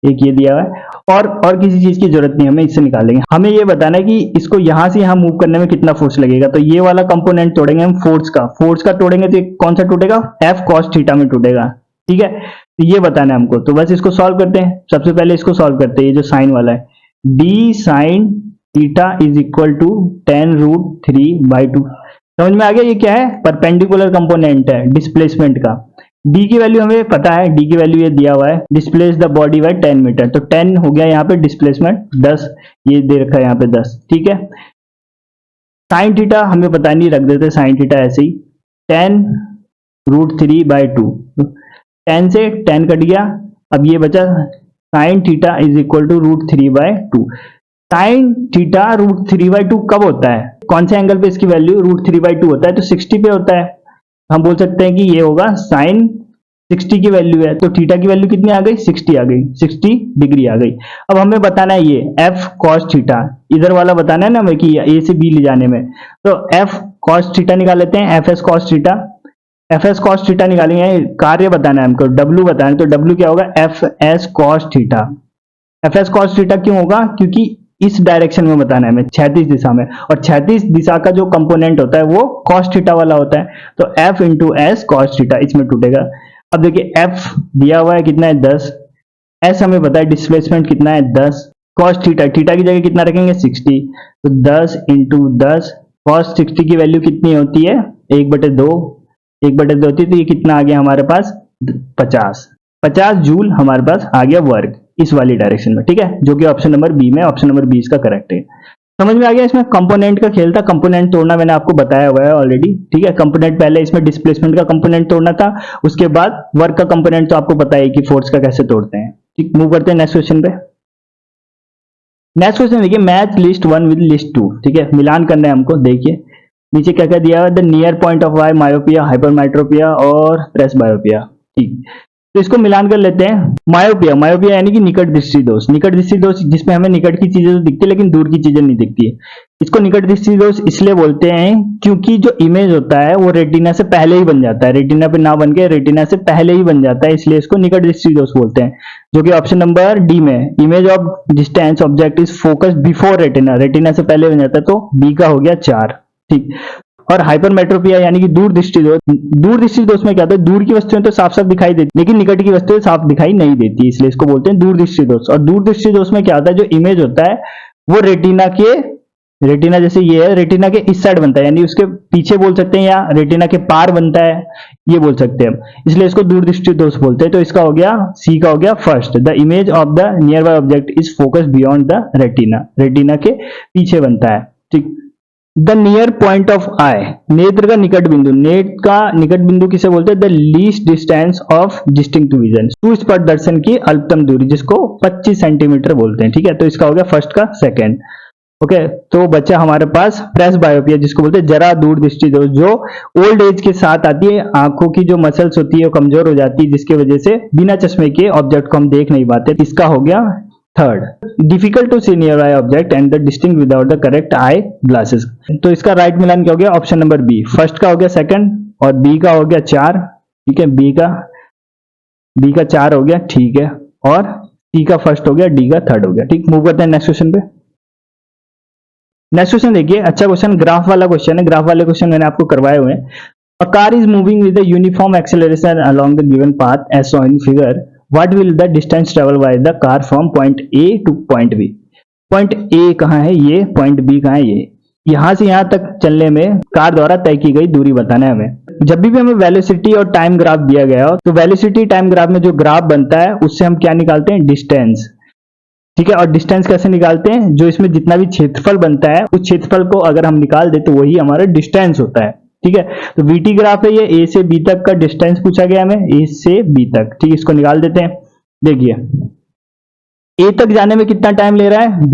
एक ये दिया हुआ है, और किसी चीज की जरूरत नहीं, हमें इससे निकालेंगे। हमें ये बताना है कि इसको यहां से यहां मूव करने में कितना फोर्स लगेगा। तो ये वाला कंपोनेंट तोड़ेंगे हम फोर्स का तोड़ेंगे तो कौन सा टूटेगा, F cos थीटा में टूटेगा। ठीक है, तो ये बताना है हमको। तो बस इसको सॉल्व करते हैं। सबसे पहले इसको सॉल्व करते हैं, ये जो साइन वाला है, डी साइन थीटा = 10√3/2। समझ में आ गया, ये क्या है, परपेंडिकुलर कंपोनेंट है डिस्प्लेसमेंट का। डी की वैल्यू हमें पता है, डी की वैल्यू ये दिया हुआ है, displace the body by 10 metre. तो 10 हो गया यहाँ पे डिस्प्लेसमेंट, 10 ये दे रखा है यहाँ पे 10। ठीक है, साइन थीटा हमें पता नहीं, रख देते साइन थीटा ऐसे ही, 10√3/2। 10 से 10 कट गया, अब ये बचा साइन थीटा = √3/2। साइन थीटा √3/2 कब होता है, कौन से एंगल पे इसकी वैल्यू √3/2 होता है, तो 60 पे होता है। हम बोल सकते हैं कि ये होगा साइन 60 की वैल्यू है, तो थीटा की वैल्यू कितनी आ गई, 60 आ गई, 60 डिग्री आ गई। अब हमें बताना है ये F cos थीटा, इधर वाला बताना है ना हमें कि A से B ले जाने में, तो F cos थीटा निकाल लेते हैं, FS cos theta. FS cos theta निकालेंगे, कार्य बताना है हमको, W बताना है, तो W क्या होगा, FS cos theta. FS cos theta क्यों होगा, क्योंकि इस डायरेक्शन में बताना है हमें, क्षैतिज दिशा में, और क्षैतिज दिशा का जो कंपोनेंट होता है वो cos थीटा वाला होता है। तो F × S cos थीटा इसमें टूटेगा। अब देखिए F दिया हुआ है कितना है, 10, S हमें पता है डिस्प्लेसमेंट कितना है, 10, cos थीटा, थीटा की जगह कितना रखेंगे, 60, तो 10 × 10 cos 60 की वैल्यू कितनी होती है, 1/2, 1/2 होती है, तो ये कितना आ गया हमारे पास 50 जूल हमारे पास आ गया वर्क इस वाली डायरेक्शन में, ठीक है, जो कि ऑप्शन नंबर बी में, ऑप्शन नंबर 20 का करेक्ट है। समझ में आ गया। इसमें कंपोनेंट का खेल था, कंपोनेंट तोड़ना मैंने आपको बताया हुआ है ऑलरेडी, ठीक है। कंपोनेंट पहले इसमें डिस्प्लेसमेंट का कंपोनेंट तोड़ना था, उसके बाद वर्क का कंपोनेंट तो आपको पता है कि फोर्स का कैसे तोड़ते हैं, ठीक। मूव करते हैं नेक्स्ट क्वेश्चन पे। नेक्स्ट क्वेश्चन देखिए, मैच लिस्ट 1 विद लिस्ट 2, ठीक है, मिलान करना है हमको। देखिए नीचे क्या क्या दिया हुआ है, the near point of I, myopia, hypermetropia और प्रेसबायोपिया, ठीक। तो इसको मिलान कर लेते हैं। मायोपिया, मायोपिया यानी कि निकट दृष्टि दोष, निकट दृष्टि दोष जिसमें हमें निकट की चीजें तो दिखती है लेकिन दूर की चीजें नहीं दिखती है। इसको निकट दृष्टि दोष इसलिए बोलते हैं क्योंकि जो इमेज होता है वो रेटिना से पहले ही बन जाता है, रेटिना पे ना बन के रेटिना से पहले ही बन जाता है, इसलिए इसको निकट दृष्टि दोष बोलते हैं, जो कि ऑप्शन नंबर डी में, image of distance object is focused before retina, retina से पहले बन जाता है, तो बी का हो गया 4, ठीक। और हाइपरमेट्रोपिया यानी कि दूर दृष्टि दोष, दूर दृष्टि दोष में क्या होता है, दूर की वस्तुएं तो साफ साफ दिखाई देती लेकिन निकट की वस्तुएं साफ दिखाई नहीं देती, इसलिए इसको बोलते हैं दूर दृष्टि दोष। और दूर दृष्टि दोष में क्या होता है, जो इमेज होता है वो रेटिना के, रेटिना जैसे ये है, रेटिना के इस साइड बनता है, यानी उसके पीछे बोल सकते हैं, या रेटिना के पार बनता है, ये बोल सकते हैं हम, इसलिए इसको दूर दृष्टि दोष बोलते हैं। तो इसका हो गया, सी का हो गया first, the image of the near by object is focused beyond the retina, retina के पीछे बनता है, ठीक। द नियर पॉइंट ऑफ आई, नेत्र का निकट बिंदु, नेत्र का निकट बिंदु किसे बोलते हैं, the least distance of distinct vision, सुस्पष्ट दर्शन की अल्पतम दूरी, जिसको 25 सेंटीमीटर बोलते हैं, ठीक है। तो इसका हो गया फर्स्ट का सेकंड, ओके। तो बच्चा हमारे पास प्रेस बायोपिया, जिसको बोलते हैं जरा दूर दृष्टि दोष, जो ओल्ड एज के साथ आती है, आंखों की जो मसल्स होती है वो कमजोर हो जाती है, जिसकी वजह से बिना चश्मे के ऑब्जेक्ट को हम देख नहीं पाते, इसका हो गया third. Difficult to see near eye object and the distinct without the correct eye glasses, तो इसका राइट मिलान क्या हो गया, ऑप्शन नंबर बी, फर्स्ट का हो गया सेकंड और बी का हो गया 4, ठीक है, बी का 4 हो गया, ठीक है, और सी का फर्स्ट हो गया, डी का थर्ड हो गया, ठीक। मूव करते हैं नेक्स्ट क्वेश्चन पे। नेक्स्ट क्वेश्चन देखिए, अच्छा क्वेश्चन, ग्राफ वाला क्वेश्चन है, ग्राफ वाले क्वेश्चन मैंने आपको करवाए हुए हैं। A car is moving with the uniform acceleration along the given path as shown in figure, what will the distance travel by the car from point A to point B, point A कहाँ है, ये point B कहाँ है, ये यहां से यहां तक चलने में कार द्वारा तय की गई दूरी बताना है हमें। जब भी हमें वेलोसिटी और टाइम ग्राफ दिया गया हो, तो वेलोसिटी टाइम ग्राफ में जो ग्राफ बनता है उससे हम क्या निकालते हैं, डिस्टेंस, ठीक है। और डिस्टेंस कैसे निकालते हैं, जो इसमें जितना भी क्षेत्रफल बनता है उस क्षेत्रफल को अगर हम निकाल दे तो वही हमारा डिस्टेंस होता है, ठीक है। तो वीटी ग्राफ है ये, ए से बी तक का डिस्टेंस पूछा गया हमें, ए से बी तक, ठीक। इसको निकाल देते हैं। देखिए ए तक जाने में कितना टाइम ले रहा है,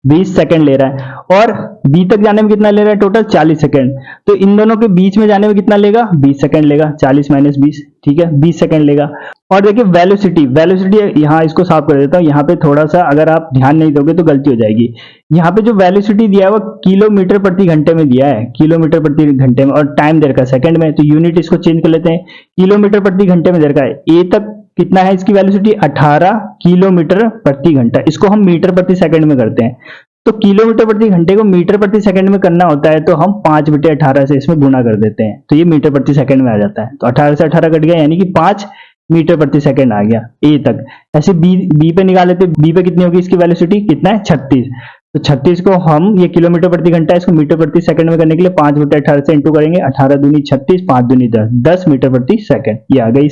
20 सेकंड ले रहा है, और बी तक जाने में कितना ले रहा है, टोटल 40 सेकंड। तो इन दोनों के बीच में जाने में कितना लेगा, 20 सेकंड लेगा, 40 माइनस 20, ठीक है, 20 सेकंड लेगा। और देखिए वेलोसिटी, वेलोसिटी यहाँ इसको साफ कर देता हूँ, यहाँ पे थोड़ा सा अगर आप ध्यान नहीं दोगे तो गलती हो जाएगी। यहाँ पे जो वेलोसिटी दिया है वो किलोमीटर प्रति घंटे में दिया है, किलोमीटर प्रति घंटे में, और टाइम दे रखा है सेकंड में, तो यूनिट इसको चेंज कर लेते हैं, किलोमीटर प्रति घंटे में दे रखा है। ए तक कितना है इसकी वेलोसिटी, 18 किलोमीटर प्रति घंटा, इसको हम मीटर प्रति सेकंड में करते हैं। तो किलोमीटर प्रति घंटे को मीटर प्रति सेकंड में करना होता है, तो हम 5/18 से इसमें गुणा कर देते हैं, तो ये मीटर प्रति सेकंड में आ जाता है। तो 18 से 18 कट गया, यानी कि 5 मीटर प्रति सेकंड आ गया ए तक। ऐसे बी पे निकाल लेते, बी पे कितनी होगी इसकी वेलोसिटी, कितना है, 36। तो 36 को हम, ये किलोमीटर प्रति घंटा, इसको मीटर प्रति सेकंड में करने के लिए 5/18 से इंटू करेंगे, 18 दूनी 36, 5 दूनी 10, 10 मीटर प्रति सेकंड, ये आ गई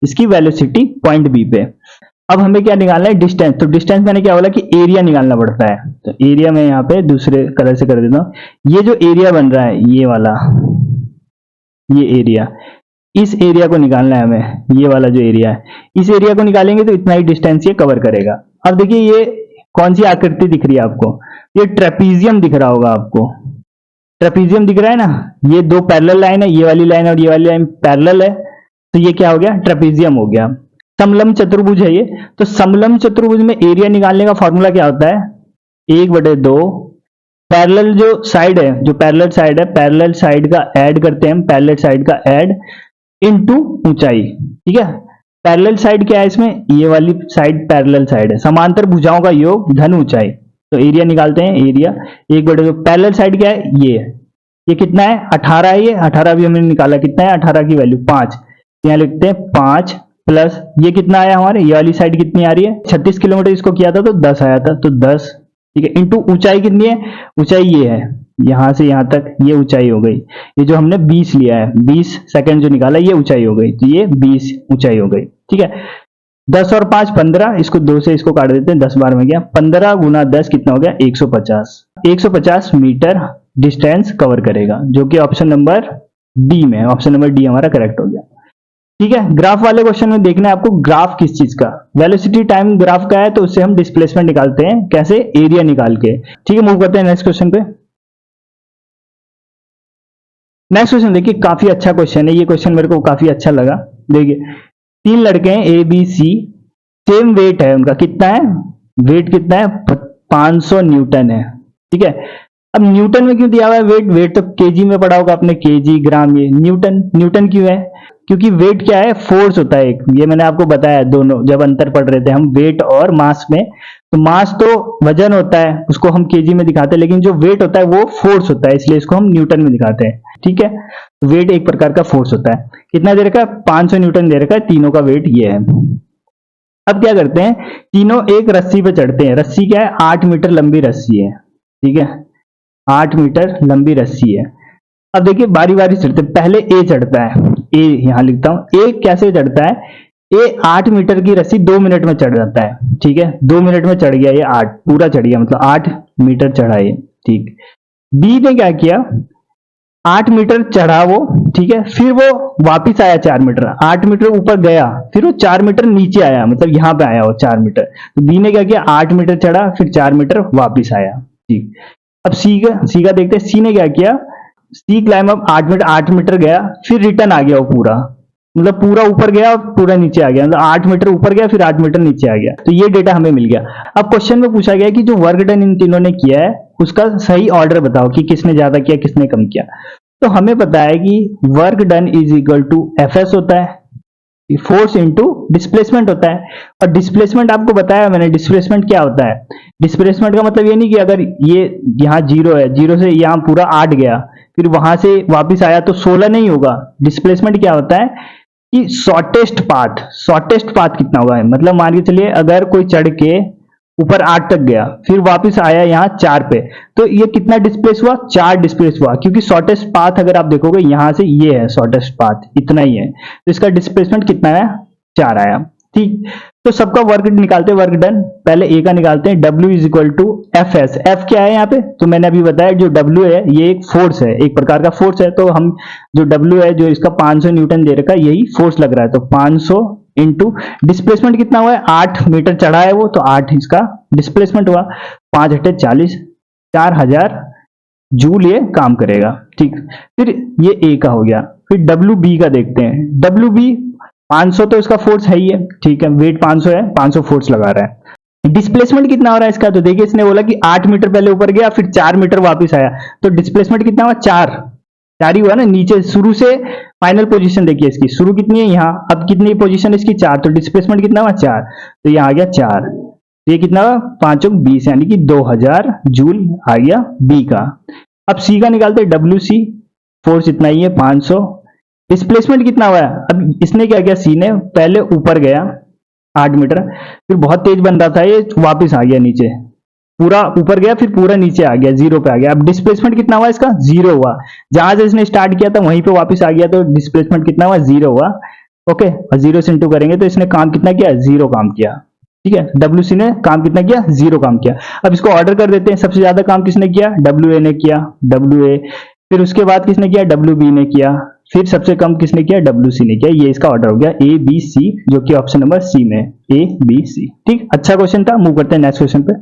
इसकी वेलोसिटी पॉइंट बी पे। अब हमें क्या निकालना है, डिस्टेंस। तो डिस्टेंस मैंने क्या बोला कि एरिया निकालना पड़ता है, तो एरिया में यहाँ पे दूसरे कलर से कर देता हूँ। ये जो एरिया बन रहा है, ये वाला, ये एरिया, इस एरिया को निकालना है हमें, ये वाला जो एरिया है, इस एरिया को निकालेंगे तो इतना ही डिस्टेंस ये कवर करेगा। अब देखिए ये कौन सी आकृति दिख रही है आपको, ये ट्रेपीजियम दिख रहा होगा आपको, ट्रेपीजियम दिख रहा है ना, ये दो पैरेलल लाइन है, ये वाली लाइन और ये वाली लाइन पैरेलल है, तो ये क्या हो गया, ट्रेपीजियम हो गया। समलंब चतुर्भुज है ये, तो समलंब चतुर्भुज में एरिया निकालने का फॉर्मूला क्या होता है, 1/2 पैरेलल जो साइड है, जो पैरेलल साइड है, पैरेलल साइड का ऐड करते हैं हम, पैरेलल साइड का ऐड इनटू ऊंचाई, ठीक है। पैरेलल साइड क्या है इसमें, ये वाली साइड पैरेलल साइड है, समांतर भुजाओं का योग धन ऊंचाई, तो एरिया निकालते हैं, एरिया 1/2, पैरेलल साइड क्या है, ये कितना है, 18 है, ये 18 भी हमने निकाला, कितना है 18 की वैल्यू 5, यहाँ लिखते हैं 5 प्लस ये कितना आया हमारे, ये वाली साइड कितनी आ रही है, 36 किलोमीटर इसको किया था तो 10 आया था, तो 10, ठीक है, इंटू ऊंचाई कितनी है, ऊंचाई ये है, यहां से यहां तक ये ऊंचाई हो गई। ये जो हमने 20 लिया है, 20 सेकंड जो निकाला ये ऊंचाई हो गई, तो ये 20 ऊंचाई हो गई। ठीक है, 10 और 5 15, इसको 2 से इसको काट देते हैं, 10 बार में गया 15 गुना 10 कितना हो गया 150। 150 मीटर डिस्टेंस कवर करेगा, जो कि ऑप्शन नंबर डी में, ऑप्शन नंबर डी हमारा करेक्ट हो गया। ठीक है, ग्राफ वाले क्वेश्चन में देखना है आपको ग्राफ किस चीज का, वेलोसिटी टाइम ग्राफ का है, तो उससे हम डिस्प्लेसमेंट निकालते हैं कैसे, एरिया निकाल के। ठीक है, मूव करते हैं नेक्स्ट क्वेश्चन पे। नेक्स्ट क्वेश्चन देखिए, काफी अच्छा क्वेश्चन है ये, क्वेश्चन मेरे को काफी अच्छा लगा। देखिए 3 लड़के हैं A B C, same weight है उनका, कितना है वेट, कितना है 500 न्यूटन है। ठीक है, अब न्यूटन में क्यों दिया हुआ है वेट, वेट तो केजी में पढ़ा होगा आपने, केजी ग्राम, ये न्यूटन, न्यूटन क्यों है, क्योंकि वेट क्या है, फोर्स होता है एक, ये मैंने आपको बताया दोनों जब अंतर पढ़ रहे थे हम, वेट और मास में। तो मास तो वजन होता है, उसको हम केजी में दिखाते हैं, लेकिन जो वेट होता है वो फोर्स होता है, इसलिए इसको हम न्यूटन में दिखाते हैं। ठीक है, वेट एक प्रकार का फोर्स होता है। कितना दे रखा है, 500 न्यूटन दे रखा है, तीनों का वेट ये है। अब क्या करते हैं, तीनों एक रस्सी पे चढ़ते हैं, रस्सी क्या है 8 मीटर लंबी रस्सी है। ठीक है, 8 मीटर लंबी रस्सी है। अब देखिए बारी बारी चढ़ते, पहले ए चढ़ता है, ए यहां लिखता हूं, ए कैसे चढ़ता है, ए 8 मीटर की रस्सी 2 मिनट में चढ़ जाता है। ठीक है, 2 मिनट में चढ़ गया ये, 8 पूरा चढ़ गया, मतलब 8 मीटर चढ़ा ये। ठीक, बी ने क्या किया, 8 मीटर चढ़ा वो, ठीक है, फिर वो वापिस आया 4 मीटर, 8 मीटर ऊपर गया, फिर वो 4 मीटर नीचे आया, मतलब यहां पे आया वो 4 मीटर। तो बी ने क्या किया, 8 मीटर चढ़ा, फिर 4 मीटर वापिस आया। ठीक, अब सी का देखते हैं, सी ने क्या किया, सी क्लाइम अप 8 मीटर गया, फिर रिटर्न आ गया वो पूरा, मतलब पूरा ऊपर गया और पूरा नीचे आ गया, मतलब 8 मीटर ऊपर गया फिर 8 मीटर नीचे आ गया। तो ये डेटा हमें मिल गया। अब क्वेश्चन में पूछा गया कि जो वर्क डन इन तीनों ने किया है उसका सही ऑर्डर बताओ कि किसने ज्यादा किया किसने कम किया। तो हमें पता है कि work done is equal to F S होता है, फोर्स इंटू डिस्प्लेसमेंट होता है। और डिस्प्लेसमेंट आपको बताया मैंने, डिस्प्लेसमेंट क्या होता है, डिस्प्लेसमेंट का मतलब ये नहीं कि अगर ये यहाँ 0 है, 0 से यहाँ पूरा 8 गया, फिर वहां से वापस आया तो 16 नहीं होगा। डिस्प्लेसमेंट क्या होता है कि शॉर्टेस्ट पाथ कितना होगा, मतलब मान के चलिए अगर कोई चढ़ के ऊपर 8 तक गया, फिर वापस आया यहाँ 4 पे, तो ये कितना डिस्प्लेस हुआ, 4 डिस्प्लेस हुआ, क्योंकि शॉर्टेस्ट पाथ अगर आप देखोगे यहां से ये है शॉर्टेस्ट पाथ, इतना ही है, तो इसका डिस्प्लेसमेंट कितना है 4 आया। ठीक, तो सबका वर्क निकालते हैं, वर्क डन पहले ए का निकालते हैं, W is equal to F S. F क्या है यहाँ पे, तो मैंने अभी बताया जो W है ये एक फोर्स है, एक प्रकार का फोर्स है, तो हम जो W है जो इसका 500 न्यूटन दे रखा है यही फोर्स लग रहा है, तो 500 इंटू डिस्प्लेसमेंट कितना हुआ है, 8 मीटर चढ़ा है वो, तो 8 इसका डिस्प्लेसमेंट हुआ, 5 × 40 4000 जूल ये काम करेगा। ठीक, फिर ये ए का हो गया। फिर डब्ल्यू बी का देखते हैं, डब्ल्यू बी 500 तो इसका फोर्स है ही है, ठीक है, वेट 500 है, 500 फोर्स लगा रहा है। डिस्प्लेसमेंट कितना हो रहा है इसका, तो देखिए इसने बोला कि 8 मीटर पहले ऊपर गया फिर 4 मीटर वापस आया, तो डिस्प्लेसमेंट कितना हुआ 4 ही हुआ ना, नीचे शुरू से फाइनल पोजीशन देखिए इसकी, शुरू कितनी है यहाँ, अब कितनी पोजीशन इसकी 4, तो डिस्प्लेसमेंट कितना हुआ 4, तो यहाँ आ गया 4, ये कितना हुआ 5 × 20 यानी कि 2000 जूल आ गया बी का। अब सी का निकालते हैं, डब्ल्यू सी फोर्स इतना ही है 500, डिस्प्लेसमेंट कितना हुआ है, अब इसने क्या किया, सी ने पहले ऊपर गया 8 मीटर, फिर बहुत तेज बन रहा था ये, वापस आ गया नीचे, पूरा ऊपर गया फिर पूरा नीचे आ गया, 0 पे आ गया। अब डिस्प्लेसमेंट कितना हुआ इसका 0 हुआ, जहां से इसने स्टार्ट किया था वहीं पे वापस आ गया, तो डिस्प्लेसमेंट कितना हुआ 0 हुआ। ओके, और 0 से इंटू करेंगे तो इसने काम कितना किया 0 काम किया। ठीक है, डब्ल्यू सी ने काम कितना किया 0 काम किया। अब इसको ऑर्डर कर देते हैं, सबसे ज्यादा काम किसने किया, डब्ल्यू ए ने किया, डब्ल्यू ए, फिर उसके बाद किसने किया, डब्ल्यू बी ने किया, फिर सबसे कम किसने किया, डब्ल्यू सी ने किया। ये इसका ऑर्डर हो गया ए बी सी, जो कि ऑप्शन नंबर सी में ए बी सी। ठीक, अच्छा क्वेश्चन था। मूव करते हैं नेक्स्ट क्वेश्चन पे।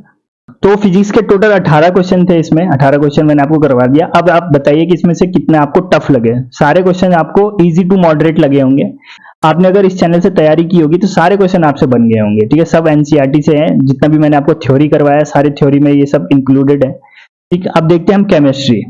तो फिजिक्स के टोटल 18 क्वेश्चन थे, इसमें 18 क्वेश्चन मैंने आपको करवा दिया। अब आप बताइए कि इसमें से कितने आपको टफ लगे। सारे क्वेश्चन आपको इजी टू मॉडरेट लगे होंगे। आपने अगर इस चैनल से तैयारी की होगी तो सारे क्वेश्चन आपसे बन गए होंगे। ठीक है, सब एनसीईआरटी से हैं, जितना भी मैंने आपको थ्योरी करवाया सारे थ्योरी में ये सब इंक्लूडेड है। ठीक है, अब देखते हैं हम केमिस्ट्री।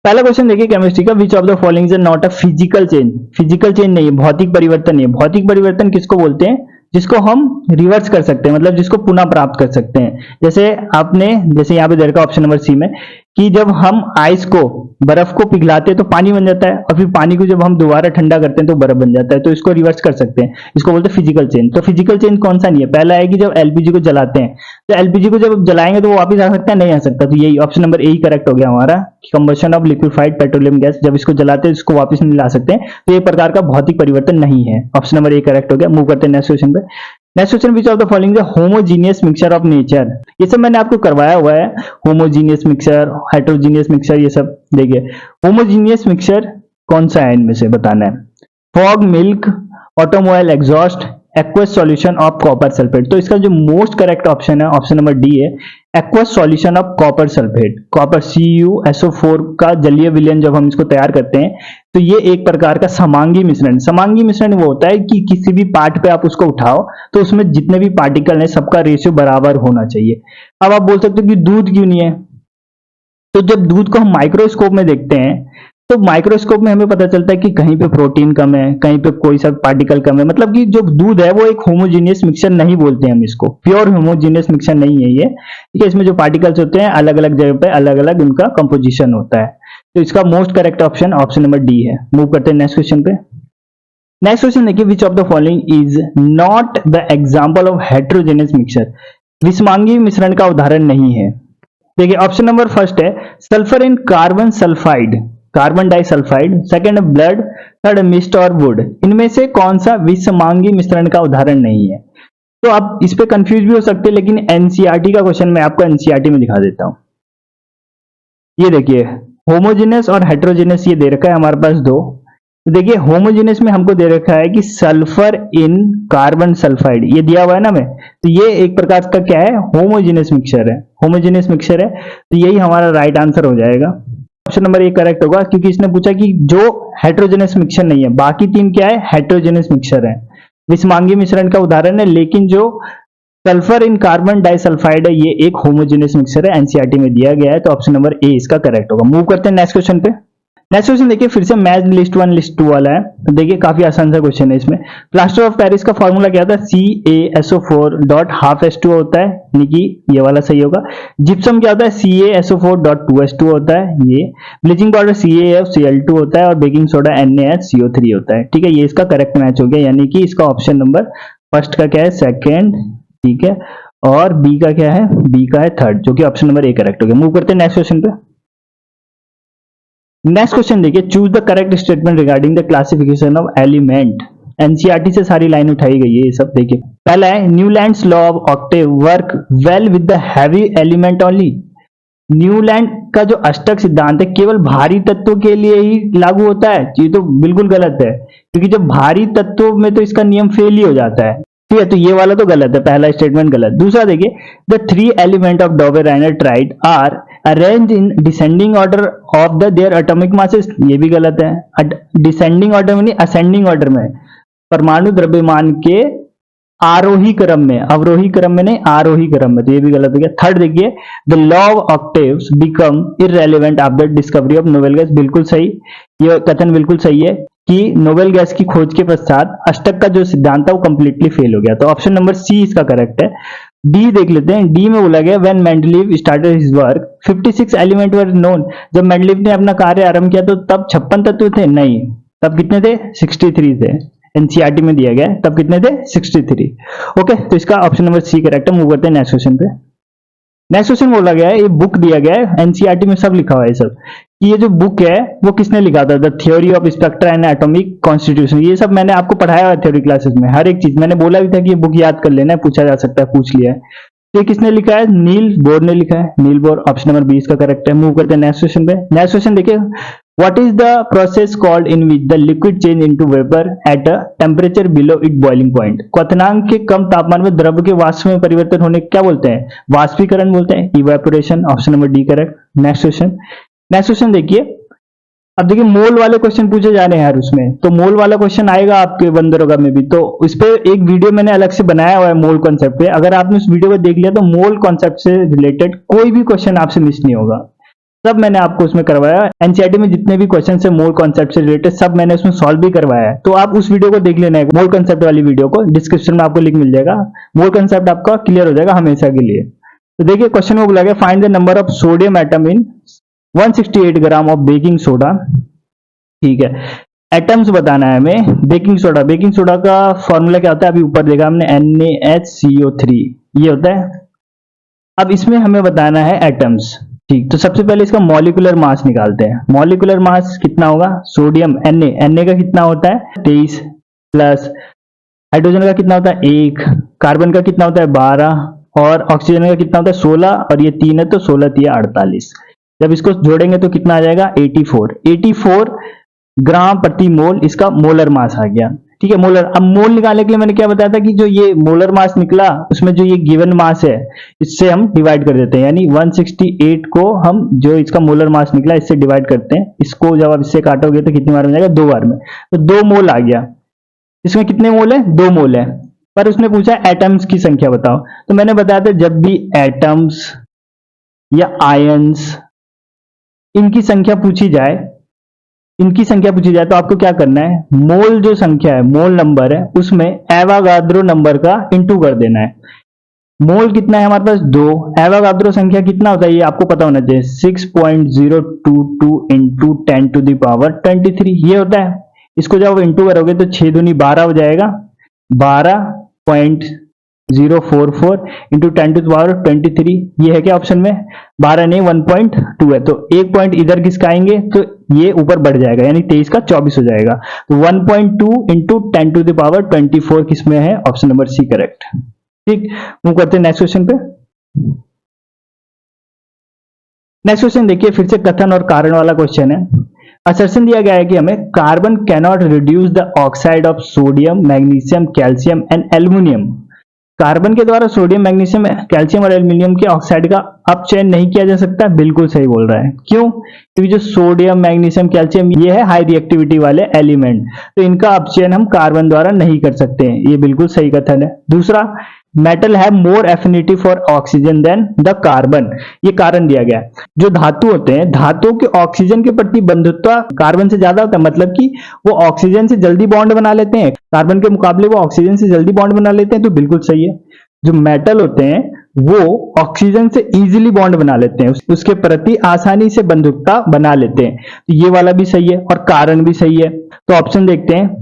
पहला क्वेश्चन देखिए केमिस्ट्री का, विच of the following is not a physical change. Physical change नहीं है, भौतिक परिवर्तन नहीं है। भौतिक परिवर्तन किसको बोलते हैं, जिसको हम रिवर्स कर सकते हैं, मतलब जिसको पुनः प्राप्त कर सकते हैं। जैसे आपने, जैसे यहाँ पे दे रखा ऑप्शन नंबर सी में कि जब हम आइस को, बर्फ को पिघलाते हैं तो पानी बन जाता है, और फिर पानी को जब हम दोबारा ठंडा करते हैं तो बर्फ बन जाता है। तो इसको रिवर्स कर सकते हैं, इसको बोलते हैं फिजिकल चेंज। तो फिजिकल चेंज कौन सा नहीं है? पहला है कि जब एलपीजी को जलाते हैं, तो एलपीजी को जब जलाएंगे तो वो वापस आ सकता है? नहीं आ सकता। तो यही ऑप्शन नंबर ए ही करेक्ट हो गया हमारा, combustion of liquefied petroleum gas, जब इसको जलाते हैं इसको वापस नहीं ला सकते, तो ये प्रकार का भौतिक परिवर्तन नहीं है। ऑप्शन नंबर ए करेक्ट हो गया। मूव करते हैं नेक्स्ट क्वेश्चन पे। Next question, which of the following homogeneous mixture of nature. ये सब मैंने आपको करवाया हुआ है, होमोजीनियस मिक्सचर, हेट्रोजीनियस मिक्सचर, ये सब देखिए। होमोजीनियस मिक्सचर कौन सा है इनमें से बताना है। Fog, milk, automobile exhaust, aqueous solution of copper sulphate. तो इसका जो मोस्ट करेक्ट ऑप्शन है, ऑप्शन नंबर डी है, aqueous solution of copper sulphate. Copper CuSO4 का जलीय विलयन जब हम इसको तैयार करते हैं तो ये एक प्रकार का समांगी मिश्रण। समांगी मिश्रण वो होता है कि किसी भी पार्ट पे आप उसको उठाओ तो उसमें जितने भी पार्टिकल हैं सबका रेशियो बराबर होना चाहिए। अब आप बोल सकते हो कि दूध क्यों नहीं है, तो जब दूध को हम माइक्रोस्कोप में देखते हैं तो माइक्रोस्कोप में हमें पता चलता है कि कहीं पे प्रोटीन कम है, कहीं पे कोई सा पार्टिकल कम है। मतलब कि जो दूध है वो एक होमोजीनियस मिक्सचर नहीं बोलते हम इसको, प्योर होमोजीनियस मिक्सचर नहीं है ये, ठीक है। इसमें जो पार्टिकल्स होते हैं अलग अलग जगह पे अलग अलग उनका कंपोजिशन होता है। तो इसका most correct option option number D है। मूव करते हैं नेक्स्ट क्वेश्चन पे। नेक्स्ट क्वेश्चन देखिए, which of the following is not the example of heterogeneous mixture. विषमांगी मिश्रण का उदाहरण नहीं है। देखिए ऑप्शन नंबर फर्स्ट है sulphur in carbon sulphide, carbon disulphide, second blood, third mist और वुड। इनमें से कौन सा विषमांगी मिश्रण का उदाहरण नहीं है? तो आप इस पे कंफ्यूज भी हो सकते हैं, लेकिन एनसीईआरटी का क्वेश्चन मैं आपको एनसीईआरटी में दिखा देता हूं। ये देखिए होमोजेनस और हेट्रोजेनस ये दे रखा है हमारे पास दो। तो देखिए होमोजेनस में हमको दे रखा है कि सल्फर इन कार्बन सल्फाइड, ये दिया हुआ है ना में, तो ये एक प्रकार का क्या है? होमोजेनस मिक्सचर है, होमोजेनस मिक्सचर है। तो यही हमारा राइट आंसर हो जाएगा। ऑप्शन नंबर ए करेक्ट होगा, क्योंकि इसने पूछा कि जो हेट्रोजेनस मिक्सचर नहीं है, बाकी तीन क्या है? हेट्रोजेनस मिक्सचर है। विषमांगी मिश्रण का उदाहरण है, लेकिन जो सल्फर इन कार्बन डाइसल्फाइड है ये एक होमोजेनस मिक्सचर है, एनसीईआरटी में दिया गया है। तो ऑप्शन नंबर ए इसका करेक्ट होगा। मूव करते हैं नेक्स्ट क्वेश्चन पे। नेक्स्ट क्वेश्चन देखिए फिर से मैच लिस्ट 1 लिस्ट 2 वाला है। तो देखिए काफी आसान सा क्वेश्चन है इसमें। प्लास्टर ऑफ पेरिस का फॉर्मूला क्या था? CaSO4 डॉट हाफ H2O होता है, यानी कि ये वाला सही होगा। जिप्सम क्या होता है? CaSO4 डॉट 2H2 होता है ये। ब्लीचिंग पाउडर CaFCl2 होता है, और बेकिंग सोडा NaHCO3 होता है, ठीक है। ये इसका करेक्ट मैच हो गया, यानी कि इसका ऑप्शन नंबर फर्स्ट का क्या है? सेकेंड, ठीक है। और बी का क्या है? बी का है थर्ड, जो कि ऑप्शन नंबर ए करेक्ट हो गया। मूव करते हैं नेक्स्ट क्वेश्चन पे। नेक्स्ट क्वेश्चन देखिए, choose the correct statement regarding the classification of element. NCERT से सारी लाइन उठाई गई है ये सब। देखिए पहला है Newlands law of octave work well with the heavy element only. Newland का जो अष्टक सिद्धांत है केवल भारी तत्वों के लिए ही लागू होता है, ये तो बिल्कुल गलत है, क्योंकि जब भारी तत्वों में तो इसका नियम फेल ही हो जाता है, ठीक है। तो ये वाला तो गलत है, पहला स्टेटमेंट गलत। दूसरा देखिए, द 3 एलिमेंट ऑफ डॉवेर triad are arrange in descending order of the their atomic masses. ये भी गलत है। डिसेंडिंग ऑर्डर में नहीं, असेंडिंग ऑर्डर में, परमाणु द्रव्यमान के आरोही क्रम में, अवरोही क्रम में नहीं, आरोही क्रम में। तो ये भी गलत हो गया। थर्ड देखिए, the law of octaves become irrelevant after discovery of noble gas. बिल्कुल सही, ये कथन बिल्कुल सही है कि नोबेल गैस की खोज के पश्चात अष्टक का जो सिद्धांत था वो कंप्लीटली फेल हो गया। तो ऑप्शन नंबर सी इसका करेक्ट है। डी देख लेते हैं। डी में बोला गया when Mendeleev started his work 56 element were known. जब मेंडलीव ने अपना कार्य आरंभ किया तो तब 56 तत्व थे? नहीं, तब कितने थे? 63 थे। एनसीईआरटी में दिया गया है, तब कितने थे? 63। ओके, तो इसका ऑप्शन नंबर सी करेक्ट है। मूव करते हैं नेक्स्ट क्वेश्चन पे। नेक्स्ट क्वेश्चन बोला गया है, ये बुक दिया गया है, एनसीईआरटी में सब लिखा हुआ है सब, कि ये जो बुक है वो किसने लिखा था? The theory of spectra and atomic constitution. ये सब मैंने आपको पढ़ाया हुआ है थ्योरी क्लासेस में, हर एक चीज मैंने बोला भी था कि ये बुक याद कर लेना है, पूछा जा सकता है, पूछ लिया है। तो ये किसने लिखा है? नील बोर ने लिखा है, नील बोर। ऑप्शन नंबर 20 का करेक्ट है। मूव करते हैं नेक्स्ट क्वेश्चन पे। नेक्स्ट क्वेश्चन देखिए, what is the process called in which the liquid change into vapour at a temperature below it boiling point. क्वथनांक के कम तापमान में द्रव के वाष्प में परिवर्तन होने क्या बोलते हैं? वाष्पीकरण बोलते हैं, evaporation. Option number D correct. Next question. Next question देखिए, अब देखिए मोल वाले क्वेश्चन पूछे जा रहे हैं यार उसमें, तो मोल वाला क्वेश्चन आएगा आपके बंदरोगा में भी, तो इस पे एक वीडियो मैंने अलग से बनाया हुआ है मोल कॉन्सेप्ट पे। अगर आपने उस वीडियो को देख लिया तो मोल कॉन्सेप्ट से रिलेटेड कोई भी क्वेश्चन आपसे मिस नहीं होगा, सब मैंने आपको उसमें करवाया। एनसीईआरटी में जितने भी क्वेश्चन है मोल कॉन्सेप्ट से रिलेटेड सब मैंने उसमें सॉल्व भी करवाया है, तो आप उस वीडियो को देख लेना है, मोल कॉन्सेप्ट वाली वीडियो को, डिस्क्रिप्शन में आपको लिंक मिल जाएगा। मोल कॉन्सेप्ट आपका क्लियर हो जाएगा हमेशा के लिए। तो देखिए क्वेश्चन में बोला गया find the number of sodium atom in 168 gram of baking soda. ठीक है, एटम्स बताना है हमें बेकिंग सोडा का फॉर्मूला क्या होता है, अभी ऊपर देखा हमने NaHCO3 ये होता है। अब इसमें हमें बताना है एटम्स। ठीक, तो सबसे पहले इसका मॉलिक्यूलर मास निकालते हैं। मॉलिक्यूलर मास कितना होगा, सोडियम Na का कितना होता है 23 प्लस हाइड्रोजन का कितना होता है 1, कार्बन का कितना होता है 12 और ऑक्सीजन का कितना होता है 16 और ये 3 है तो 16 3 48। जब इसको जोड़ेंगे तो कितना आ जाएगा 84 ग्राम प्रति मोल इसका मोलर मास आ गया। ठीक है, मोलर। अब मोल निकालने के लिए मैंने क्या बताया था कि जो ये मोलर मास निकला उसमें जो ये गिवन मास है इससे हम डिवाइड कर देते हैं, यानी 168 को हम जो इसका मोलर मास निकला इससे डिवाइड करते हैं। इसको जब आप इससे काटोगे तो कितनी बार में जाएगा 2 बार में, तो 2 मोल आ गया। इसमें कितने मोल है 2 मोल है, पर उसने पूछा एटम्स की संख्या बताओ। तो मैंने बताया था जब भी एटम्स या आयंस इनकी संख्या पूछी जाए तो आपको क्या करना है, मोल जो संख्या है, मोल नंबर है, उसमें एवोगाद्रो नंबर का इंटू कर देना है। मोल कितना है हमारे पास 2, एवोगाद्रो संख्या कितना होता है ये आपको पता होना चाहिए 6.022 इंटू 10 टू द पावर 23 ये होता है। इसको जब आप इंटू करोगे तो 6 दूनी 12 हो जाएगा, 12.044 इंटू 10 टू द पावर 23 ये है क्या ऑप्शन में 12 नहीं 1.2 है, तो एक पॉइंट इधर किसका आएंगे तो ये ऊपर बढ़ जाएगा, यानी 23 का 24 हो जाएगा। तो 1.2 इंटू 10 टू द पावर 24 किसमें है, ऑप्शन नंबर सी करेक्ट। ठीक, मूव करते हैं नेक्स्ट क्वेश्चन पे। नेक्स्ट क्वेश्चन देखिए, फिर से कथन और कारण वाला क्वेश्चन है। असर्शन दिया गया है कि हमें carbon cannot reduce the oxide of sodium magnesium calcium and aluminium. Carbon के द्वारा सोडियम मैग्नीशियम कैल्शियम और एल्यूमिनियम के ऑक्साइड का अपचयन नहीं किया जा सकता, बिल्कुल सही बोल रहा है। क्यों, क्योंकि जो सोडियम मैग्नीशियम कैल्शियम ये है हाई रिएक्टिविटी वाले एलिमेंट, तो इनका अपचयन हम कार्बन द्वारा नहीं कर सकते हैं, ये बिल्कुल सही कथन है। दूसरा, metal have more affinity for oxygen than the carbon, ये कारण दिया गया है। जो धातु होते हैं, धातुओं के ऑक्सीजन के प्रति बंधुत्व कार्बन से ज्यादा होता है, मतलब कि वो ऑक्सीजन से जल्दी बॉन्ड बना लेते हैं, कार्बन के मुकाबले वो ऑक्सीजन से जल्दी बॉन्ड बना लेते हैं, तो बिल्कुल सही है। जो मेटल होते हैं वो ऑक्सीजन से इजीली बॉन्ड बना लेते हैं, उसके प्रति आसानी से बंधुत्वता बना लेते हैं, तो ये वाला भी सही है और कारण भी सही है। तो ऑप्शन देखते हैं,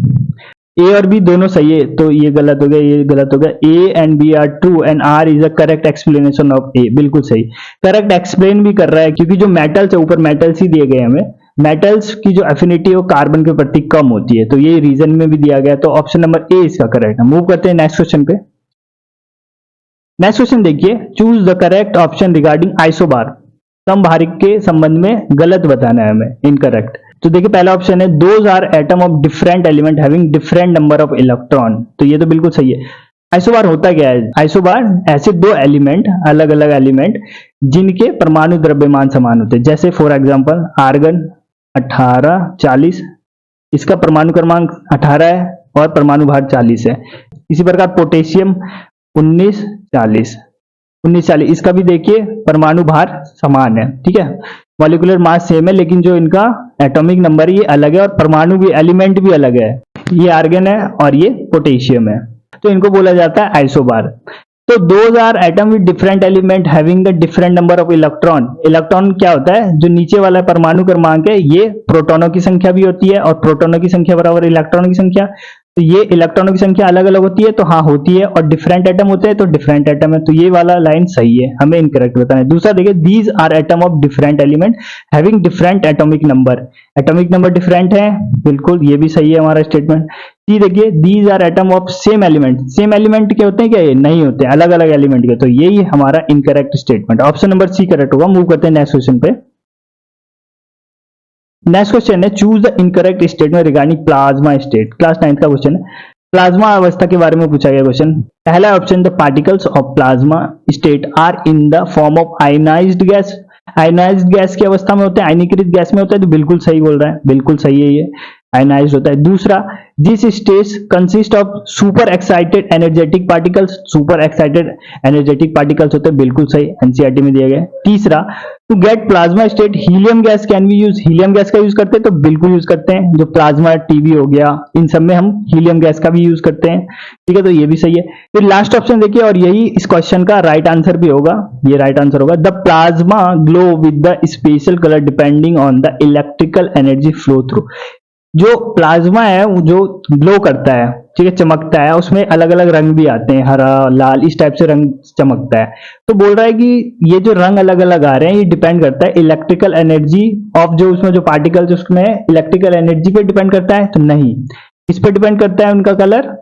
ए और बी दोनों सही है, तो ये गलत हो गया, ये गलत हो गया। A and B are true and R is a correct explanation of A, बिल्कुल सही। करेक्ट एक्सप्लेन भी कर रहा है, क्योंकि जो मेटल्स है, ऊपर मेटल्स ही दिए गए हमें, मेटल्स की जो एफिनिटी है वो कार्बन के प्रति कम होती है, तो ये रीजन में भी दिया गया, तो ऑप्शन नंबर ए इसका करेक्ट है। मूव करते हैं नेक्स्ट क्वेश्चन पे। नेक्स्ट क्वेश्चन देखिए, choose the correct option regarding isobar. समभारिक के संबंध में गलत बताना है हमें, इनकरेक्ट। तो देखिए पहला ऑप्शन है those are atom of different element having different number of electron, तो ये तो बिल्कुल सही है। आइसोबार होता क्या है, आइसोबार ऐसे दो एलिमेंट, अलग अलग एलिमेंट जिनके परमाणु द्रव्यमान समान होते हैं, जैसे फॉर एग्जांपल आर्गन 18 40, इसका परमाणु क्रमांक 18 है और परमाणु भार 40 है। इसी प्रकार पोटेशियम 19 40, इसका भी देखिए परमाणु भार समान है, ठीक है, मॉलिक्यूलर मास सेम है, लेकिन जो इनका एटॉमिक नंबर ये अलग है और परमाणु भी, एलिमेंट भी अलग है। ये आर्गन है और ये पोटेशियम है, तो इनको बोला जाता है आइसोबार। तो those are atom with different element having the different number of electron. Electron क्या होता है, जो नीचे वाला परमाणु क्रमांक है ये प्रोटॉनों की संख्या भी होती है और प्रोटॉनों की संख्या बराबर इलेक्ट्रॉनों की संख्या, तो ये इलेक्ट्रॉनों की संख्या अलग अलग होती है, तो हाँ होती है, और डिफरेंट एटम होते हैं तो डिफरेंट एटम है, तो ये वाला लाइन सही है, हमें इनकरेक्ट बताना है। दूसरा देखिए, these are atom of different element having different atomic number, atomic number different है, बिल्कुल ये भी सही है हमारा स्टेटमेंट। सी देखिए, these are atom of same element, same element के होते हैं क्या, ये नहीं होते, अलग अलग एलिमेंट के, तो यही हमारा incorrect statement, option number C correct होगा। मूव करते हैं नेक्स्ट क्वेश्चन पे। नेक्स्ट क्वेश्चन है, choose the incorrect statement regarding plasma state. Class 9 का क्वेश्चन है, प्लाज्मा अवस्था के बारे में पूछा गया क्वेश्चन। पहला option, the particles of plasma state are in the form of ionised gas, ionised gas की अवस्था में होते हैं, आयनीकृत गैस में होता है, तो बिल्कुल सही बोल रहा है, बिल्कुल सही है, ये आयनाइज्ड होता है। दूसरा, this states consist of super excited energetic particles. Super excited energetic particles होते हैं, बिल्कुल सही, एनसीईआरटी में दिया गया है। तीसरा, to get plasma state helium gas can we use. Helium gas का यूज करते हैं, तो बिल्कुल यूज करते हैं। जो प्लाज्मा टीवी हो गया, इन सब में हम हीलियम गैस का भी यूज करते हैं, ठीक है, तो ये भी सही है। फिर लास्ट ऑप्शन देखिए, और यही इस क्वेश्चन का राइट आंसर भी होगा, ये राइट आंसर होगा। The plasma glow with the special colour depending on the electrical energy flow through. जो प्लाज्मा है वो जो ग्लो करता है, ठीक है, चमकता है, उसमें अलग अलग रंग भी आते हैं, हरा, लाल, इस टाइप से रंग चमकता है। तो बोल रहा है कि ये जो रंग अलग अलग आ रहे हैं, ये डिपेंड करता है इलेक्ट्रिकल एनर्जी ऑफ जो उसमें जो पार्टिकल्स उसमें इलेक्ट्रिकल एनर्जी पे डिपेंड करता है, तो नहीं, इस पे डिपेंड करता है उनका कलर,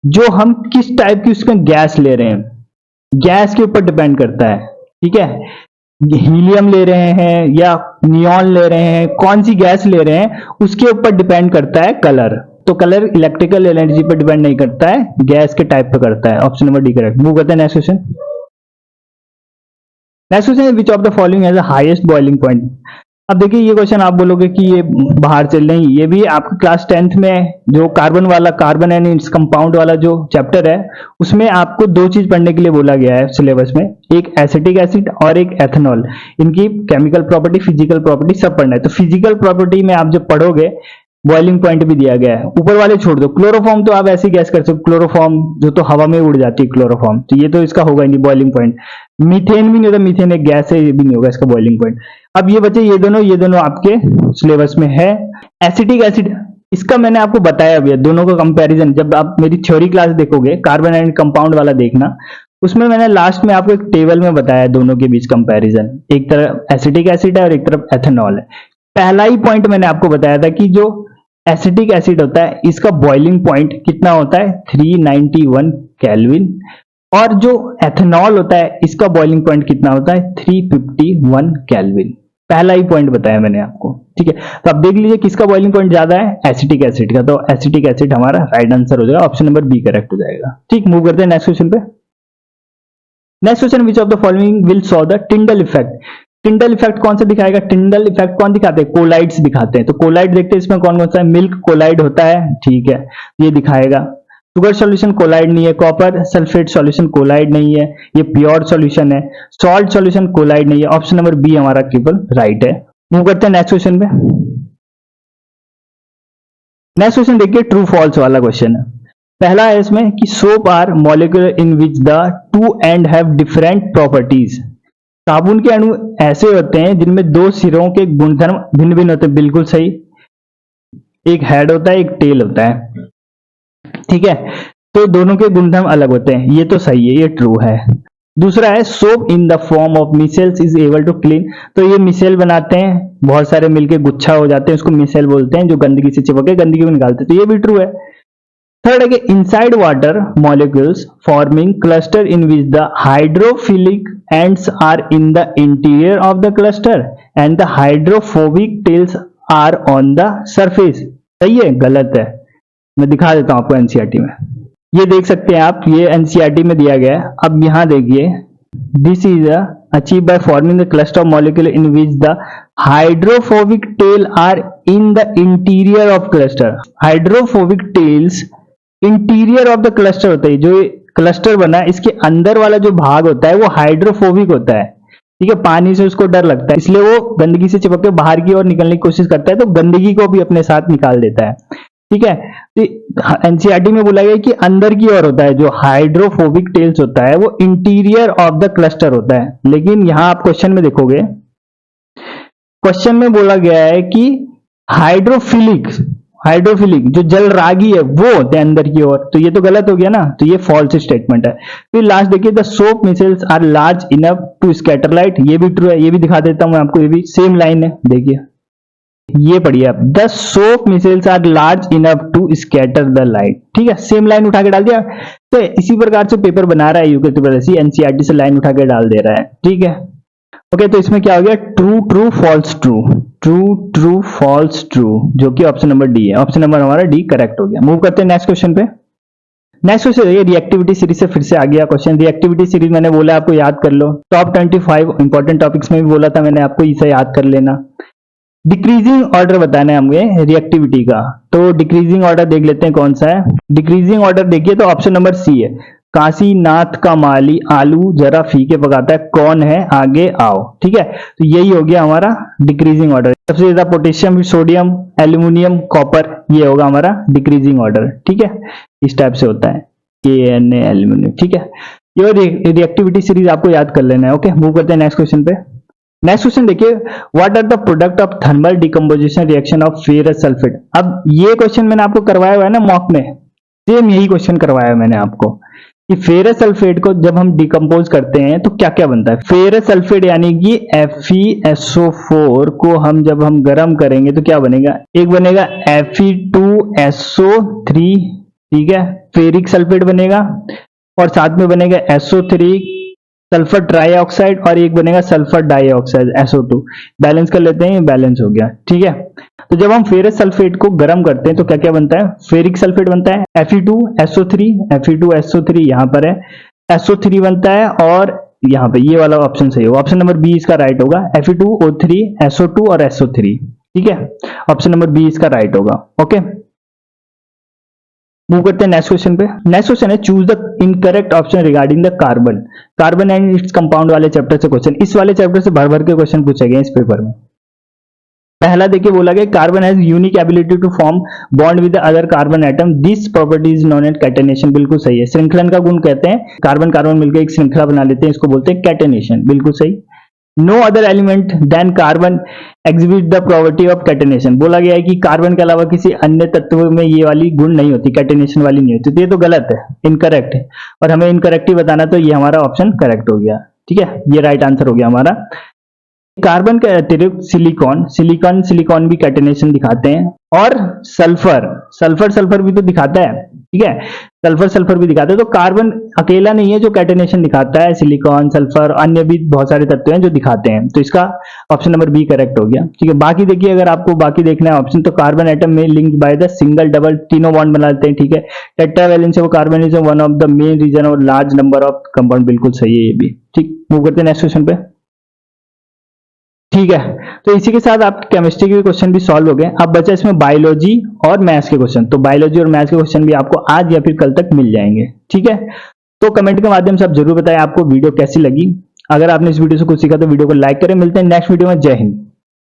जो हम किस टाइप की उसमें गैस ले रहे हैं, गैस के ऊपर डिपेंड करता है, ठीक है। हीलियम ले रहे हैं या नियॉन ले रहे हैं, कौन सी गैस ले रहे हैं, उसके ऊपर डिपेंड करता है कलर। तो कलर इलेक्ट्रिकल एनर्जी पर डिपेंड नहीं करता है, गैस के टाइप पे करता है। Option number D correct. Move करते हैं next question. Next question, which of the following has the highest boiling point. अब देखिए ये क्वेश्चन आप बोलोगे कि ये बाहर चल नहीं, ये भी आपके क्लास 10th में जो कार्बन वाला, कार्बन एंड इट्स कंपाउंड वाला जो चैप्टर है, उसमें आपको दो चीज पढ़ने के लिए बोला गया है सिलेबस में, एक एसिटिक एसिड और एक एथेनॉल। इनकी केमिकल प्रॉपर्टी, फिजिकल प्रॉपर्टी सब पढ़ना है। तो फिजिकल प्रॉपर्टी में आप जब पढ़ोगे, बॉइलिंग पॉइंट भी दिया गया है, ऊपर वाले छोड़ दो। क्लोरोफॉर्म तो आप ऐसे ही गैस कर सकते हो, क्लोरोफॉर्म जो तो हवा में उड़ जाती है क्लोरोफॉर्म, तो ये तो इसका होगा नहीं बॉइलिंग पॉइंट। मीथेन भी नहीं होता, मीथेन एक गैस है, ये भी नहीं होगा इसका बॉइलिंग पॉइंट। अब ये बचे ये दोनों आपके सिलेबस में है। एसिटिक एसिड, इसका मैंने आपको बताया अभी, दोनों का कंपैरिजन जब आप मेरी थ्योरी क्लास देखोगे, कार्बन एंड कंपाउंड वाला देखना, उसमें मैंने लास्ट में आपको एक टेबल में बताया दोनों के बीच कंपैरिजन। एक तरफ एसिटिक एसिड है और एक तरफ एथेनॉल है। पहला ही पॉइंट मैंने आपको बताया था कि जो एसिटिक एसिड होता है, इसका बॉइलिंग पॉइंट कितना होता है, 391 केल्विन, और जो एथेनॉल होता है, इसका बॉइलिंग पॉइंट कितना होता है, 351 केल्विन। पहला ही पॉइंट बताया मैंने आपको, ठीक है। तो अब देख लीजिए किसका बॉइलिंग पॉइंट ज्यादा है, एसिटिक एसिड का। तो एसिटिक एसिड हमारा राइट आंसर हो जाएगा, ऑप्शन नंबर बी करेक्ट हो जाएगा। ठीक, मूव करते हैं नेक्स्ट क्वेश्चन पे। Next question, which of the following will show the Tyndall effect. Tyndall effect कौन सा दिखाएगा, टिंडल इफेक्ट कौन दिखाते हैं, कोलाइड्स दिखाते हैं। तो कोलाइड देखते हैं इसमें कौन कौन सा है, मिल्क कोलाइड होता है, ठीक है, ये दिखाएगा। शुगर सॉल्यूशन कोलाइड नहीं है, कॉपर सल्फेट सॉल्यूशन कोलाइड नहीं है, ये प्योर सॉल्यूशन है। सॉल्ट सॉल्यूशन कोलाइड नहीं है, ऑप्शन नंबर बी हमारा केवल राइट है। मूव करते हैं नेक्स्ट क्वेश्चन पे। नेक्स्ट क्वेश्चन देखिए, ट्रू फॉल्स वाला क्वेश्चन है। पहला है इसमें कि soap are molecular in which the two end have different properties. साबुन के अणु ऐसे होते हैं जिनमें दो सिरों के गुणधर्म भिन्न भिन्न होते हैं, बिल्कुल सही। एक हेड होता है, एक टेल होता है, ठीक है, तो दोनों के गुणधर्म अलग होते हैं, ये तो सही है, ये ट्रू है। दूसरा है soap in the form of micelles is able to clean. तो ये मिसेल बनाते हैं, बहुत सारे मिलके गुच्छा हो जाते हैं, उसको मिसेल बोलते हैं, जो गंदगी से चिपक के गंदगी को निकालते हैं, तो ये भी ट्रू है। थर्ड है कि inside water molecules forming cluster in which the hydrophilic ends are in the interior of the cluster and the hydrophobic tails are on the surface. सही है, गलत है, मैं दिखा देता हूं आपको एनसीईआरटी में। ये देख सकते हैं आप, ये एनसीईआरटी में दिया गया है। अब यहां देखिए, this is achieve by forming the cluster of molecule in which the hydrophobic tail are in the interior of cluster. Hydrophobic tails interior of the cluster होता है, जो क्लस्टर बना है इसके अंदर वाला जो भाग होता है वो हाइड्रोफोबिक होता है, ठीक है, पानी से उसको डर लगता है, इसलिए वो गंदगी से चिपक के बाहर की ओर निकलने की कोशिश करता है, तो गंदगी को भी अपने साथ निकाल देता है, ठीक है। तो एनसीईआरटी में बोला गया कि अंदर की ओर होता है, जो हाइड्रोफोबिक टेल्स होता है वो इंटीरियर ऑफ द क्लस्टर होता है। लेकिन यहां आप क्वेश्चन में देखोगे, क्वेश्चन में बोला गया है कि हाइड्रोफिलिक जो जल रागी है वो होते हैं अंदर की ओर, तो ये तो गलत हो गया ना, तो ये फॉल्स स्टेटमेंट है। फिर लास्ट देखिए, the soap micelles are large enough to scatter light, ये भी ट्रू है, ये भी दिखा देता हूं आपको, ये भी सेम लाइन है, देखिए ये पढ़िए आप, the soap micelles are large enough to scatter the light, ठीक है, सेम लाइन उठा के डाल दिया। तो इसी प्रकार से पेपर बना रहा है यूके त्रिपल एनसीईआरटी से लाइन उठा के डाल दे रहा है, ठीक है। ओके, तो इसमें क्या हो गया, true true false true, true true false true, जो कि ऑप्शन नंबर डी है। ऑप्शन नंबर हमारा डी करेक्ट हो गया। मूव करते हैं नेक्स्ट क्वेश्चन पे। नेक्स्ट क्वेश्चन ये रिएक्टिविटी सीरीज से फिर से आ गया क्वेश्चन। रिएक्टिविटी सीरीज मैंने बोला आपको याद कर लो, टॉप 25 इंपॉर्टेंट टॉपिक्स में भी बोला था मैंने आपको, इसे याद कर लेना। डिक्रीजिंग ऑर्डर बताना है हमें रिएक्टिविटी का, तो डिक्रीजिंग ऑर्डर देख लेते हैं कौन सा है। डिक्रीजिंग ऑर्डर देखिए तो ऑप्शन नंबर सी है, काशीनाथ का माली आलू जरा फीके पकाता है, कौन है आगे आओ। ठीक है, तो यही हो गया हमारा डिक्रीजिंग ऑर्डर। सबसे ज्यादा पोटेशियम, सोडियम, एल्यूमिनियम, कॉपर, ये होगा हमारा डिक्रीजिंग ऑर्डर। ठीक है, इस टाइप से होता है के एल्यूमिनियम। ठीक है, ये रिएक्टिविटी सीरीज आपको याद कर लेना है। ओके, मूव करते हैं नेक्स्ट क्वेश्चन पे। नेक्स्ट क्वेश्चन देखिए, what are the product of thermal decomposition reaction of ferrous sulphate. अब ये क्वेश्चन मैंने आपको करवाया हुआ है ना मॉक में, सेम यही क्वेश्चन करवाया है मैंने आपको कि फेरस सल्फेट को जब हम डिकम्पोज करते हैं तो क्या क्या बनता है। फेरस सल्फेट यानी कि FeSO4 को हम जब हम गर्म करेंगे तो क्या बनेगा, एक बनेगा Fe2SO3, ठीक है, फेरिक सल्फेट बनेगा, और साथ में बनेगा SO3 सल्फर ट्राईऑक्साइड, और एक बनेगा सल्फर डाइऑक्साइड SO2। बैलेंस कर लेते हैं, बैलेंस हो गया। ठीक है, तो जब हम फेरस सल्फेट को गर्म करते हैं तो क्या क्या बनता है, फेरिक सल्फेट बनता है Fe2SO3 यहां पर है, SO3 बनता है, और यहाँ पे ये वाला ऑप्शन सही होगा, ऑप्शन नंबर बी इसका राइट होगा, Fe2O3 SO2 और SO3। ठीक है, ऑप्शन नंबर बी इसका राइट होगा। ओके, मूव करते हैं नेक्स्ट क्वेश्चन पे। नेक्स्ट क्वेश्चन है, choose the incorrect option regarding the carbon and its compound वाले चैप्टर से क्वेश्चन। इस वाले चैप्टर से भर भर के क्वेश्चन पूछे गए इस पेपर में। पहला देखिए बोला गया, carbon has unique ability to form bond with other carbon atom, this property is known as catenation. बिल्कुल सही है, श्रृंखलन का गुण कहते हैं, कार्बन कार्बन मिलकर एक श्रृंखला बना लेते हैं, इसको बोलते हैं कैटेनेशन। बिल्कुल सही। No other element than carbon exhibit the property of catenation. बोला गया है कि कार्बन के अलावा किसी अन्य तत्व में ये वाली गुण नहीं होती, कैटेनेशन वाली नहीं होती, तो ये तो गलत है, इनकरेक्ट है, और हमें इनकरेक्ट ही बताना, तो ये हमारा ऑप्शन करेक्ट हो गया। ठीक है, ये राइट आंसर हो गया हमारा। कार्बन के अतिरिक्त सिलिकॉन भी कैटेनेशन दिखाते हैं, और सल्फर भी तो दिखाता है। ठीक है, सल्फर भी दिखाता है, तो कार्बन अकेला नहीं है जो कैटेनेशन दिखाता है, सिलिकॉन, सल्फर, अन्य भी बहुत सारे तत्व हैं जो दिखाते हैं, तो इसका ऑप्शन नंबर बी करेक्ट हो गया। ठीक है, बाकी देखिए, अगर आपको बाकी देखना है ऑप्शन, तो कार्बन एटम में linked by the single double तीनों बॉन्ड बना लेते हैं। ठीक है, टेट्रावैलेंस है वो carbon is one of the main reason और लार्ज नंबर ऑफ कंपाउंड। बिल्कुल सही है ये भी। ठीक, मूव करते हैं नेक्स्ट क्वेश्चन पे। ठीक है, तो इसी के साथ आपके केमिस्ट्री के क्वेश्चन भी सॉल्व हो गए। अब बचा इसमें बायोलॉजी और मैथ्स के क्वेश्चन, तो बायोलॉजी और मैथ्स के क्वेश्चन भी आपको आज या फिर कल तक मिल जाएंगे। ठीक है, तो कमेंट के माध्यम से आप जरूर बताएं आपको वीडियो कैसी लगी। अगर आपने इस वीडियो से कुछ सीखा तो वीडियो को लाइक करें। मिलते हैं नेक्स्ट वीडियो में। जय हिंद।